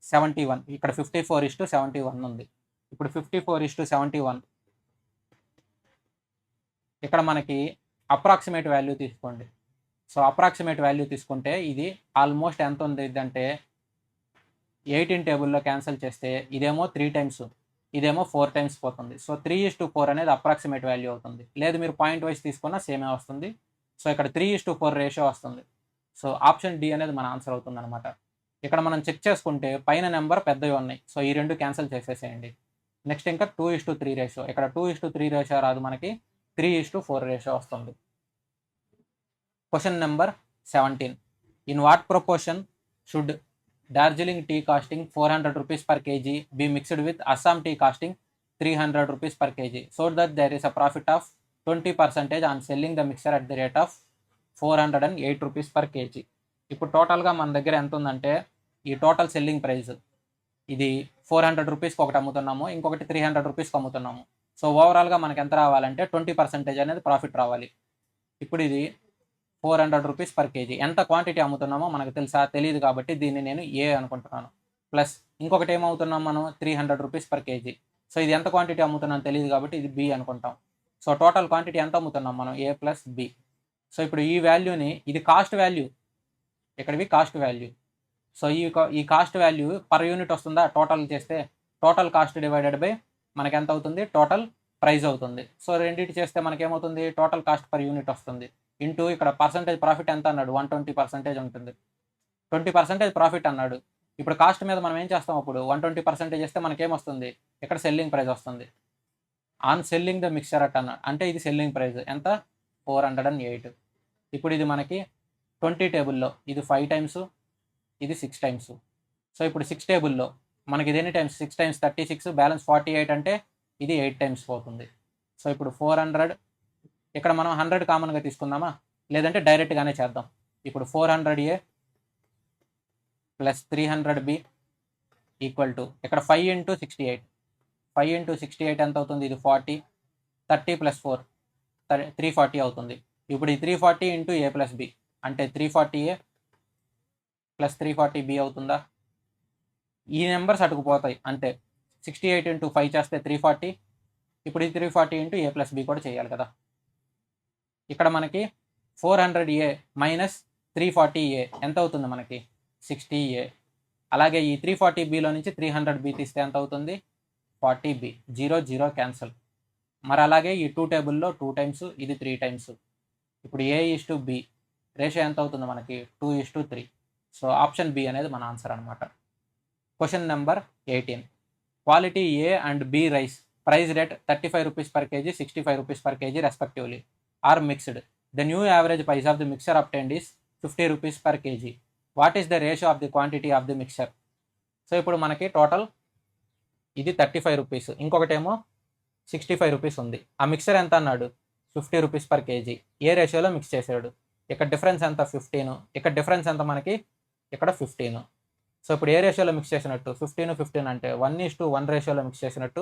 71, ఇక్కడ 54:71 ఉంది. ఇప్పుడు 54:71 ఇక్కడ మనకి అప్రాక్సిమేట్ వాల్యూ తీసుకోండి. సో అప్రాక్సిమేట్ వాల్యూ తీసుకుంటే ఇది ఆల్మోస్ట్ ఎంత ఉంది అంటే 18 టేబుల్లో క్యాన్సిల్ చేస్తే ఇదేమో 3 టైమ్స్, ఇదేమో 4 టైమ్స్ పోతుంది. సో 3:4 అనేది అప్రాక్సిమేట్ వాల్యూ అవుతుంది. లేదు మీరు పాయింట్ వైజ్ తీసుకున్నా సేమే వస్తుంది. సో ఇక్కడ 3:4 రేషియో వస్తుంది. సో ఆప్షన్ డి అనేది మన ఆన్సర్ అవుతుంది అనమాట. ఇక్కడ మనం చెక్ చేసుకుంటే పైన నెంబర్ పెద్దవి ఉన్నాయి. సో ఈ రెండు క్యాన్సిల్ చేసేసేయండి. నెక్స్ట్ ఇంకా 2:3 రేషియో, ఇక్కడ 2:3 రేషియో రాదు, మనకి 3:4 రేషియో వస్తుంది. Question number 17. In what proportion should Darjeeling tea costing 400 rupees per kg be mixed with Assam tea costing 300 rupees per kg so that there is a profit of 20% on selling the mixture at the rate of 408 rupees per kg. ఇప్పుడు టోటల్గా మన దగ్గర ఎంత ఉందంటే ఈ టోటల్ సెల్లింగ్ ప్రైస్ ఇది 400 రూపీస్కి ఒకటి అమ్ముతున్నాము, ఇంకొకటి 300 రూపీస్కి అమ్ముతున్నాము. సో ఓవరాల్గా మనకి ఎంత రావాలంటే 20% అనేది ప్రాఫిట్ రావాలి. ఇప్పుడు ఇది 400 రూపీస్ పర్ కేజీ. ఎంత క్వాంటిటీ అమ్ముతున్నామో మనకు తెలుసా, తెలియదు కాబట్టి దీన్ని నేను ఏ అనుకుంటున్నాను. ప్లస్ ఇంకొకటి ఏమవుతున్నాం మనం, 300 రూపీస్ పర్ కేజీ. సో ఇది ఎంత క్వాంటిటీ అమ్ముతున్నాం తెలియదు కాబట్టి ఇది బి అనుకుంటాం. సో టోటల్ క్వాంటిటీ ఎంత అమ్ముతున్నాం మనం, ఏ ప్లస్ బి. సో ఇప్పుడు ఈ వాల్యూని, ఇది కాస్ట్ వాల్యూ, ఇక్కడవి కాస్ట్ వాల్యూ. సో ఈ కాస్ట్ వాల్యూ పర్ యూనిట్ వస్తుందా, టోటల్ చేస్తే టోటల్ కాస్ట్ డివైడెడ్ బై మనకి ఎంత అవుతుంది, టోటల్ ప్రైస్ అవుతుంది. సో రెండింటి చేస్తే మనకేమవుతుంది, టోటల్ కాస్ట్ పర్ యూనిట్ వస్తుంది. ఇంటూ ఇక్కడ పర్సంటేజ్ ప్రాఫిట్ ఎంత అన్నాడు, 120% ఉంటుంది. 20% ప్రాఫిట్ అన్నాడు. ఇప్పుడు కాస్ట్ మీద మనం ఏం చేస్తాం, అప్పుడు 120% చేస్తే మనకేమొస్తుంది, ఇక్కడ సెల్లింగ్ ప్రైస్ వస్తుంది. On selling the mixture at అన్నాడు, అంటే ఇది సెల్లింగ్ ప్రైస్ ఎంత, 408. ఇప్పుడు ఇది మనకి 20 టేబుల్లో ఇది 5 టైమ్స్, ఇది 6 టైమ్స్. సో ఇప్పుడు 6 టేబుల్లో మనకి ఇది ఎన్ని టైమ్స్, 6 టైమ్స్ 36, బ్యాలెన్స్ 48 అంటే ఇది 8 టైమ్స్ పోతుంది. సో ఇప్పుడు 400, ఇక్కడ మనం 100 కామన్గా తీసుకుందామా, లేదంటే డైరెక్ట్గానే చేద్దాం. ఇప్పుడు 400A plus 300B equal to ఇక్కడ 5 × 68. 5 × 68 ఎంత అవుతుంది, ఇది 40, 30 + 4 340 అవుతుంది. ఇప్పుడు ఈ 340 × A + B అంటే 340A ప్లస్ 340B అవుతుందా. ఈ నెంబర్స్ అటుకుపోతాయి అంతే. 68 × 5 చేస్తే 340. ఇప్పుడు ఈ 340 × A + B కూడా చేయాలి కదా. ఇక్కడ మనకి 400A మైనస్ 340A ఎంత అవుతుంది మనకి, 60A. అలాగే ఈ 340Bలో నుంచి 300B తీస్తే ఎంత అవుతుంది, 40B. 0 0 క్యాన్సల్. మరి అలాగే ఈ 2 టేబుల్లో 2 టైమ్స్, ఇది 3 టైమ్స్. ఇప్పుడు A:B రేషియో ఎంత అవుతుంది మనకి, 2:3. సో ఆప్షన్ బి అనేది మన ఆన్సర్ అనమాట. Question number 18. Quality A and B rice price rate 35 rupees per kg, 65 rupees per kg respectively are mixed. The new average price of the mixture obtained is 50 rupees per kg. What is the ratio of the quantity of the mixture so ఇప్పుడు మనకి టోటల్ ఇది 35 రూపీస్, ఇంకొకటేమో 65 రూపీస్ ఉంది. ఆ మిక్సర్ ఎంత అన్నాడు? 50 రూపీస్ పర్ కేజీ. ఏ రేషియోలో మిక్స్ చేసాడు? ఇక్కడ డిఫరెన్స్ ఎంత? 15. ఇక్కడ డిఫరెన్స్ ఎంత మనకి? ఇక్కడ 15. సో ఇప్పుడు ఏ రేషియోలో మిక్స్ చేసినట్టు? 15 అంటే 1:1 రేషియోలో మిక్స్ చేసినట్టు.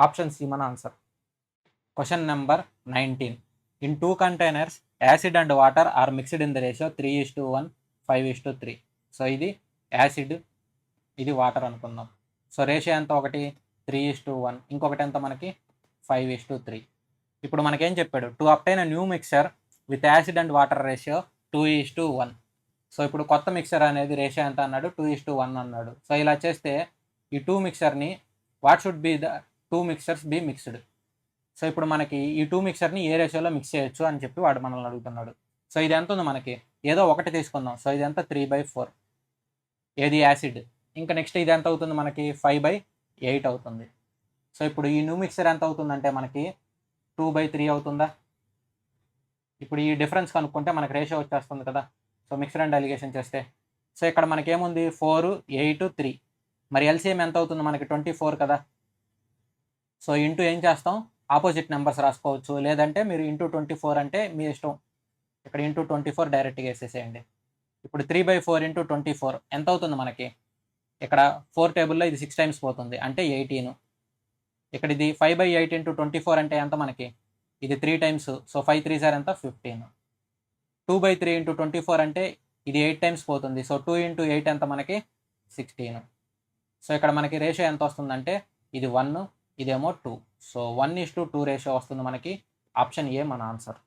ఆప్షన్ సి మన answer. Question number 19. In 2 containers acid and water are mixed in the ratio 3:1, 5:3. So ఇది యాసిడ్, ఇది వాటర్ అనుకుందాం. సో రేషియో ఎంత? ఒకటి 3:1, ఇంకొకటి ఎంత మనకి? 5:3. ఇప్పుడు మనకేం చెప్పాడు? To obtain a new mixer with acid and water ratio 2:1. So ఇప్పుడు కొత్త మిక్సర్ అనేది రేషియో ఎంత అన్నాడు? 2:1 అన్నాడు. సో ఇలా చేస్తే ఈ 2 మిక్సర్ని what should be the 2 mixtures be mixed. So ఇప్పుడు మనకి ఈ 2 మిక్సర్ని ఏ రేషియోలో మిక్స్ చేయొచ్చు అని చెప్పి వాడు మనల్ని అడుగుతున్నాడు. సో ఇది ఎంత ఉంది మనకి? ఏదో ఒకటి తీసుకుందాం. సో ఇది ఎంత? 3/4. ఏది? యాసిడ్. ఇంకా నెక్స్ట్ ఇది ఎంత అవుతుంది మనకి? 5/8 అవుతుంది. సో ఇప్పుడు ఈ న్యూ మిక్సర్ ఎంత అవుతుందంటే మనకి 2/3 అవుతుందా? ఇప్పుడు ఈ డిఫరెన్స్ కనుక్కుంటే మనకి రేషియో వచ్చేస్తుంది కదా. సో మిక్సర్ అండ్ అలిగేషన్ చేస్తే సో ఇక్కడ మనకేముంది? 4, 8, 3. మరి ఎల్సిఎం ఎంత అవుతుంది మనకి? 24 కదా. సో ఇంటూ ఏం చేస్తాం? ఆపోజిట్ నెంబర్స్ రాసుకోవచ్చు, లేదంటే మీరు ఇంటూ 24 అంటే మీ ఇష్టం. ఇక్కడ ఇంటూ 24 డైరెక్ట్గా వేసేసేయండి. ఇప్పుడు 3/4 ఇంటూ 24 ఎంత అవుతుంది మనకి? ఇక్కడ 4 టేబుల్లో ఇది 6 టైమ్స్ పోతుంది అంటే 18. ఇక్కడ ఇది 5/8 ఇంటూ 24 అంటే ఎంత మనకి? ఇది 3 టైమ్స్. సో 5 3 సార్ ఎంత? 15. 2/3 ఇంటూ 24 అంటే ఇది 8 టైమ్స్ పోతుంది. సో 2 ఇంటూ 8 ఎంత మనకి? 16. సో ఇక్కడ మనకి రేషియో ఎంత వస్తుందంటే ఇది 1, ఇదేమో 2. సో 1:2 రేషియో వస్తుంది మనకి. ఆప్షన్ ఏ మన answer.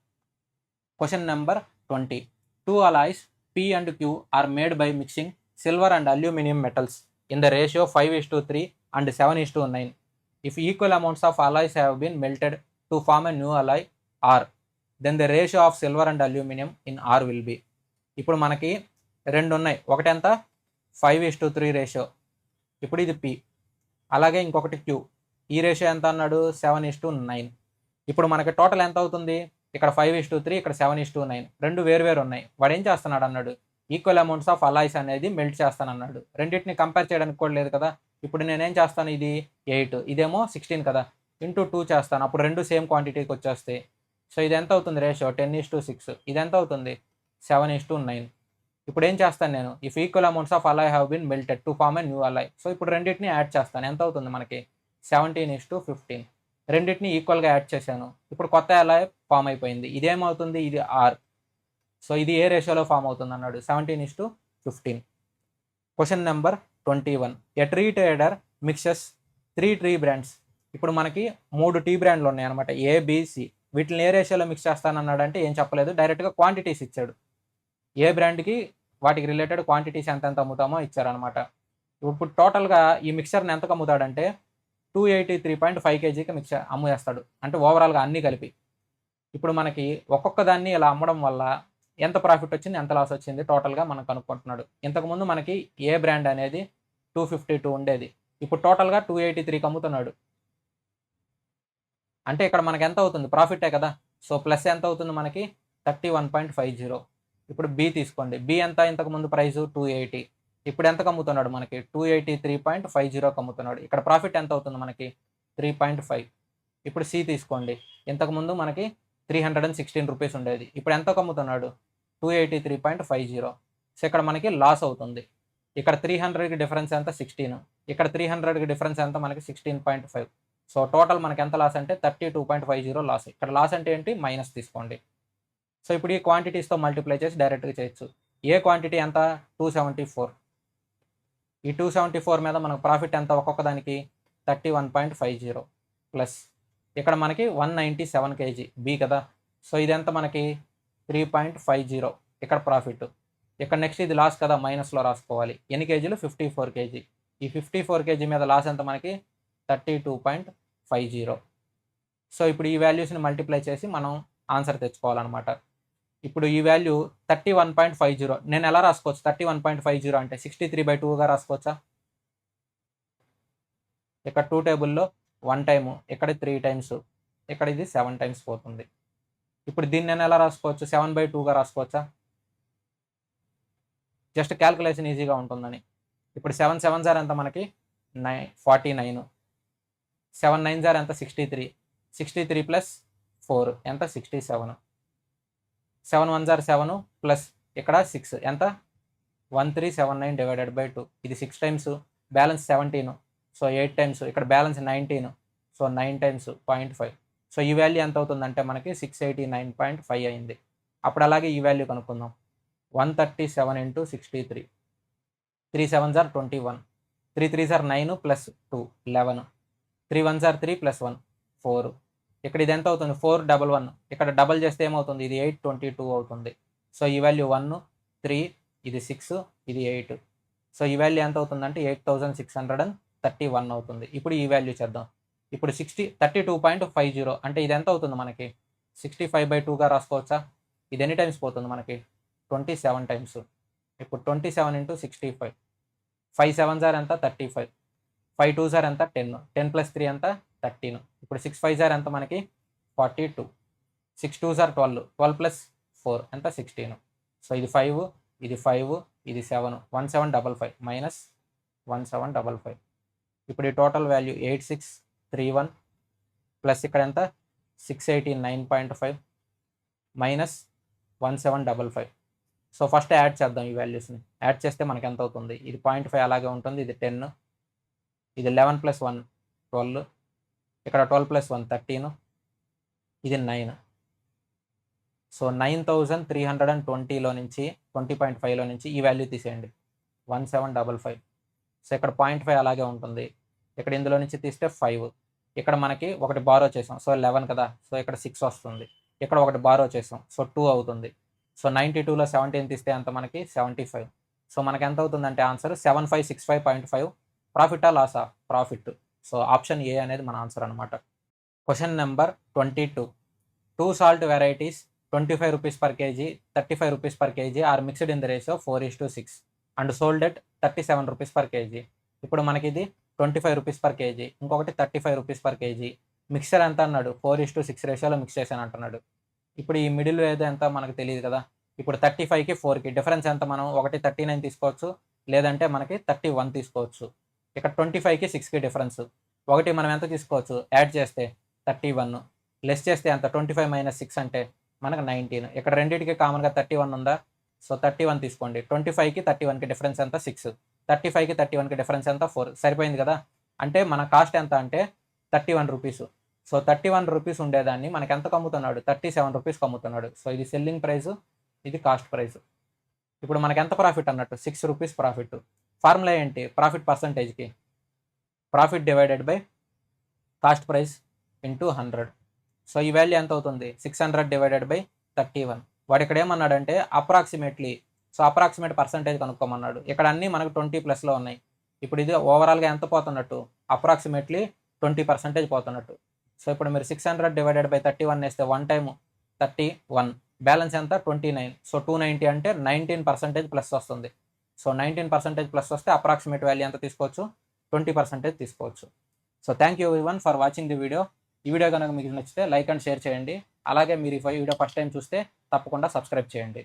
Question number 20. 2 alloys P and Q are made by mixing silver and aluminum metals in the ratio 5:3 and 7:9. If equal amounts of alloys have been melted to form a new alloy R, then the ratio of silver and aluminum in R will be. ఇప్పుడు మనకి రెండు ఉన్నాయి. ఒకటి ఎంత? 5:3 రేషియో. ఇప్పుడు ఇది P. అలాగే ఇంకొకటి Q. ఈ రేషియో ఎంత అన్నాడు? 7:9. ఇప్పుడు మనకి టోటల్ ఎంత అవుతుంది? ఇక్కడ 5:3, ఇక్కడ 7:9. రెండు వేరు ఉన్నాయి. వాడు ఏం చేస్తున్నాడు అన్నాడు? ఈక్వల్ అమౌంట్స్ ఆఫ్ అలాయ్స్ అనేది మెల్ట్ చేస్తానన్నాడు. రెండింటిని కంపేర్ చేయడానికి కూడా లేదు కదా. ఇప్పుడు నేనేం చేస్తాను? ఇది 8, ఇదేమో 16 కదా. ఇంటూ 2 చేస్తాను. అప్పుడు రెండు సేమ్ క్వాంటిటీకి వచ్చేస్తాయి. సో ఇది ఎంత అవుతుంది రేషియో? 10:6. ఇది ఎంత అవుతుంది? 7:9. ఇప్పుడు ఏం చేస్తాను నేను? If equal amounts of alloy have been melted to form a new alloy. So ఇప్పుడు రెండింటిని యాడ్ చేస్తాను. ఎంత అవుతుంది మనకి? 17:15. రెండింటిని ఈక్వల్గా యాడ్ చేశాను. ఇప్పుడు కొత్త అలాయ్ ఫామ్ అయిపోయింది. ఇదేమవుతుంది? ఇది ఆర్. సో ఇది ఏ రేషియోలో ఫామ్ అవుతుంది అన్నాడు? 17:15. Question number 21. A tree trader mixes 3 tea brands. ఇప్పుడు మనకి 3 టీ బ్రాండ్లు ఉన్నాయి అనమాట, ఏబిసి. వీటిని ఏ రేషియోలో మిక్స్ చేస్తానన్నాడు అంటే ఏం చెప్పలేదు, డైరెక్ట్గా క్వాంటిటీస్ ఇచ్చాడు. ఏ బ్రాండ్కి వాటికి రిలేటెడ్ క్వాంటిటీస్ ఎంత అమ్ముతామో ఇచ్చారనమాట. ఇప్పుడు టోటల్గా ఈ మిక్సర్ని ఎంతకు అమ్ముతాడంటే 283.5 kgకి మిక్సర్ అమ్మేస్తాడు, అంటే ఓవరాల్గా అన్నీ కలిపి. ఇప్పుడు మనకి ఒక్కొక్క దాన్ని ఇలా అమ్మడం వల్ల ఎంత ప్రాఫిట్ వచ్చింది, ఎంత లాస్ వచ్చింది టోటల్గా మనం కనుక్కుంటున్నాడు. ఇంతకుముందు మనకి ఏ బ్రాండ్ అనేది 252 ఉండేది, ఇప్పుడు టోటల్గా 283కి అమ్ముతున్నాడు. అంటే ఇక్కడ మనకి ఎంత అవుతుంది? ప్రాఫిటే కదా. సో ప్లస్ ఎంత అవుతుంది మనకి? 31.50. ఇప్పుడు బి తీసుకోండి. బి ఎంత? ఇంతకుముందు ప్రైస్ 280, ఇప్పుడు ఎంతకు అమ్ముతున్నాడు మనకి? 283.50కి అమ్ముతున్నాడు. ఇక్కడ ప్రాఫిట్ ఎంత అవుతుంది మనకి? 3.5. ఇప్పుడు సి తీసుకోండి. ఇంతకుముందు మనకి 316 రూపీస్ ఉండేది, ఇప్పుడు ఎంతకు అమ్ముతున్నాడు? 283.50. సో ఇక్కడ మనకి లాస్ అవుతుంది. ఇక్కడ 300కి డిఫరెన్స్ ఎంత? 16. ఇక్కడ 300కి డిఫరెన్స్ ఎంత మనకి? 16.5. సో టోటల్ మనకి ఎంత లాస్ అంటే 32.50 లాస్. ఇక్కడ లాస్ అంటే ఏంటి? మైనస్ తీసుకోండి. సో ఇప్పుడు ఈ క్వాంటిటీస్తో మల్టిప్లై చేసి డైరెక్ట్గా చేయొచ్చు. ఏ క్వాంటిటీ ఎంత? 274. ఈ 274 మీద మనకు ప్రాఫిట్ ఎంత ఒక్కొక్క దానికి? 31.50 ప్లస్ ఇక్కడ మనకి 197 kg బి కదా. సో ఇది ఎంత మనకి? 3.50 ఇక్కడ ప్రాఫిట్. ఇక్కడ నెక్స్ట్ ఇది లాస్ కదా, మైనస్లో రాసుకోవాలి. ఎన్ని కేజీలు? 54 kg. ఈ 54 kg మీద లాస్ ఎంత మనకి? 32.50. సో ఇప్పుడు ఈ వాల్యూస్ని మల్టిప్లై చేసి మనం ఆన్సర్ తెచ్చుకోవాలన్నమాట. ఇప్పుడు ఈ వాల్యూ 31.50 నేను ఎలా రాసుకోవచ్చు? 31.50 అంటే 63/2గా రాసుకోవచ్చా? ఇక్కడ 2 టేబుల్లో 1 టైము, ఇక్కడ 3 టైమ్స్, ఇక్కడ ఇది 7 టైమ్స్ పోతుంది. ఇప్పుడు దీన్ని నేను ఎలా రాసుకోవచ్చు? 7/2గా రాసుకోవచ్చా? జస్ట్ క్యాల్కులేషన్ ఈజీగా ఉంటుందని. ఇప్పుడు 7 7 జార్ ఎంత మనకి 49, 7 9 జార్ ఎంత 63, 63 ప్లస్ 4 ఎంత 67, 7 1 జార్ 7 ప్లస్ ఇక్కడ 6 ఎంత 1379 డివైడెడ్ బై 2, ఇది 6 టైమ్స్, బ్యాలెన్స్ 17, సో 8 టైమ్స్, ఇక్కడ బ్యాలెన్స్ 19, సో 9 టైమ్స్ 0.5. సో ఈ వాల్యూ ఎంత అవుతుందంటే మనకి 689.5 అయింది. అప్పుడు అలాగే ఈ వాల్యూ కనుక్కుందాం. 137 ఇంటూ 63, 3 7 జార్ 21, 3 3 జార్ 9 ప్లస్ 2 11, 3 1 జార్ 3 ప్లస్ 1 4. ఇక్కడ ఇది ఎంత అవుతుంది 411, ఇక్కడ డబల్ చేస్తే ఏమవుతుంది ఇది 822 అవుతుంది. సో ఈ వాల్యూ 1 3, ఇది 6, ఇది 8. సో ఈ వాల్యూ ఎంత అవుతుందంటే 8631 అవుతుంది. ఇప్పుడు ఈ వాల్యూ చేద్దాం. ఇప్పుడు 32.50 అంటే ఇది ఎంత అవుతుంది మనకి 65/2గా రాసుకోవచ్చా? ఇది ఎన్ని టైమ్స్ పోతుంది మనకి 27 టైమ్స్. ఇప్పుడు 27 ఇంటూ 65, 5 7 జార్ ఎంత 35, 5 2 జార్ ఎంత 10, 10 ప్లస్ 3 ఎంత 13. ఇప్పుడు 6 5 జార్ ఎంత మనకి 42, 6 2 జార్ 12, 12 ప్లస్ 4 ఎంత 16. సో ఇది 5, ఇది 5, ఇది 7, 1755 మైనస్ 1755. ఇప్పుడు ఈ టోటల్ వాల్యూ 8631 ప్లస్ ఇక్కడ ఎంత 689.5 మైనస్ 1755. సో ఫస్ట్ యాడ్ చేద్దాం ఈ వాల్యూస్ని. యాడ్ చేస్తే మనకి ఎంత అవుతుంది, ఇది 0.5 అలాగే ఉంటుంది, ఇది 10, ఇది 11 ప్లస్ 1 12, ఇక్కడ 12 ప్లస్ 1 13, ఇది 9. సో 9320లో నుంచి 20.5లో నుంచి ఈ వాల్యూ తీసేయండి 1755. సో ఇక్కడ 0.5 అలాగే ఉంటుంది, ఇక్కడ ఇందులో నుంచి తీస్తే 5, ఇక్కడ మనకి ఒకటి బారో చేసాం సో 11 కదా, సో ఇక్కడ 6 వస్తుంది, ఇక్కడ ఒకటి బారో చేసాం సో 2 అవుతుంది. సో 92లో 17 తీస్తే అంత మనకి 75. సో మనకి ఎంత అవుతుందంటే ఆన్సర్ 7565.5. ప్రాఫిటా లాసా? ప్రాఫిట్. సో ఆప్షన్ ఏ అనేది మన ఆన్సర్ అనమాట. Question number 22. 2 salt varieties 25 rupees per kg, 35 rupees per kg are mixed in the ratio 4:6 and sold at 37 rupees per kg. ఇప్పుడు మనకి ఇది 25 రూపీస్ పర్ కేజీ, ఇంకొకటి 35 రూపీస్ పర్ కేజీ. మిక్సర్ ఎంత అన్నాడు 4:6 రేషియోలో మిక్స్ చేశాను అంటున్నాడు. ఇప్పుడు ఈ మిడిల్ ఏదో ఎంత మనకు తెలియదు కదా. ఇప్పుడు 35కి 4కి డిఫరెన్స్ ఎంత, మనం ఒకటి 39 తీసుకోవచ్చు, లేదంటే మనకి 31 తీసుకోవచ్చు. ఇక్కడ 25కి 6కి డిఫరెన్స్, ఒకటి మనం ఎంత తీసుకోవచ్చు యాడ్ చేస్తే 31, లెస్ చేస్తే ఎంత 25 మైనస్ 6 అంటే మనకు 19. ఇక్కడ రెండింటికి కామన్గా 31 ఉందా, సో 31 తీసుకోండి. 25కి 31కి డిఫరెన్స్ ఎంత 6, 35కి 31కి డిఫరెన్స్ ఎంత 4, సరిపోయింది కదా. అంటే మన కాస్ట్ ఎంత అంటే 31 రూపీస్. సో 31 రూపీస్ ఉండేదాన్ని మనకి ఎంత కమ్ముతున్నాడు 37 రూపీస్కి అమ్ముతున్నాడు. సో ఇది సెల్లింగ్ ప్రైస్, ఇది కాస్ట్ ప్రైస్. ఇప్పుడు మనకి ఎంత ప్రాఫిట్ అన్నట్టు 6 రూపీస్ ప్రాఫిట్. ఫార్ములా ఏంటి, ప్రాఫిట్ పర్సంటేజ్కి profit divided by cost price into 100. So ఈ వాల్యూ ఎంత అవుతుంది 600 డివైడెడ్ బై 31. వాడు ఇక్కడ ఏమన్నాడంటే అప్రాక్సిమేట్లీ, సో అప్రాక్సిమేట్ పర్సంటేజ్ కనుక్కోమన్నాడు. ఇక్కడ అన్నీ మనకు 20+లో ఉన్నాయి. ఇప్పుడు ఇది ఓవరాల్గా ఎంత పోతున్నట్టు అప్రాక్సిమేట్లీ 20% పోతున్నట్టు. సో ఇప్పుడు మీరు 600 డివైడెడ్ బై 31 వేస్తే 1 టైము 31, బ్యాలెన్స్ ఎంత 29. సో 290 అంటే 19% ప్లస్ వస్తుంది. సో 19% ప్లస్ వస్తే అప్రాక్సిమేట్ వాల్యూ ఎంత తీసుకోవచ్చు 20% తీసుకోవచ్చు. So thank you everyone for watching the video. ఈ వీడియో కనుక మీకు నచ్చితే లైక్ అండ్ షేర్ చేయండి. అలాగే మీరు ఈ వీడియో ఫస్ట్ టైం చూస్తే తప్పకుండా సబ్స్క్రైబ్ చేయండి.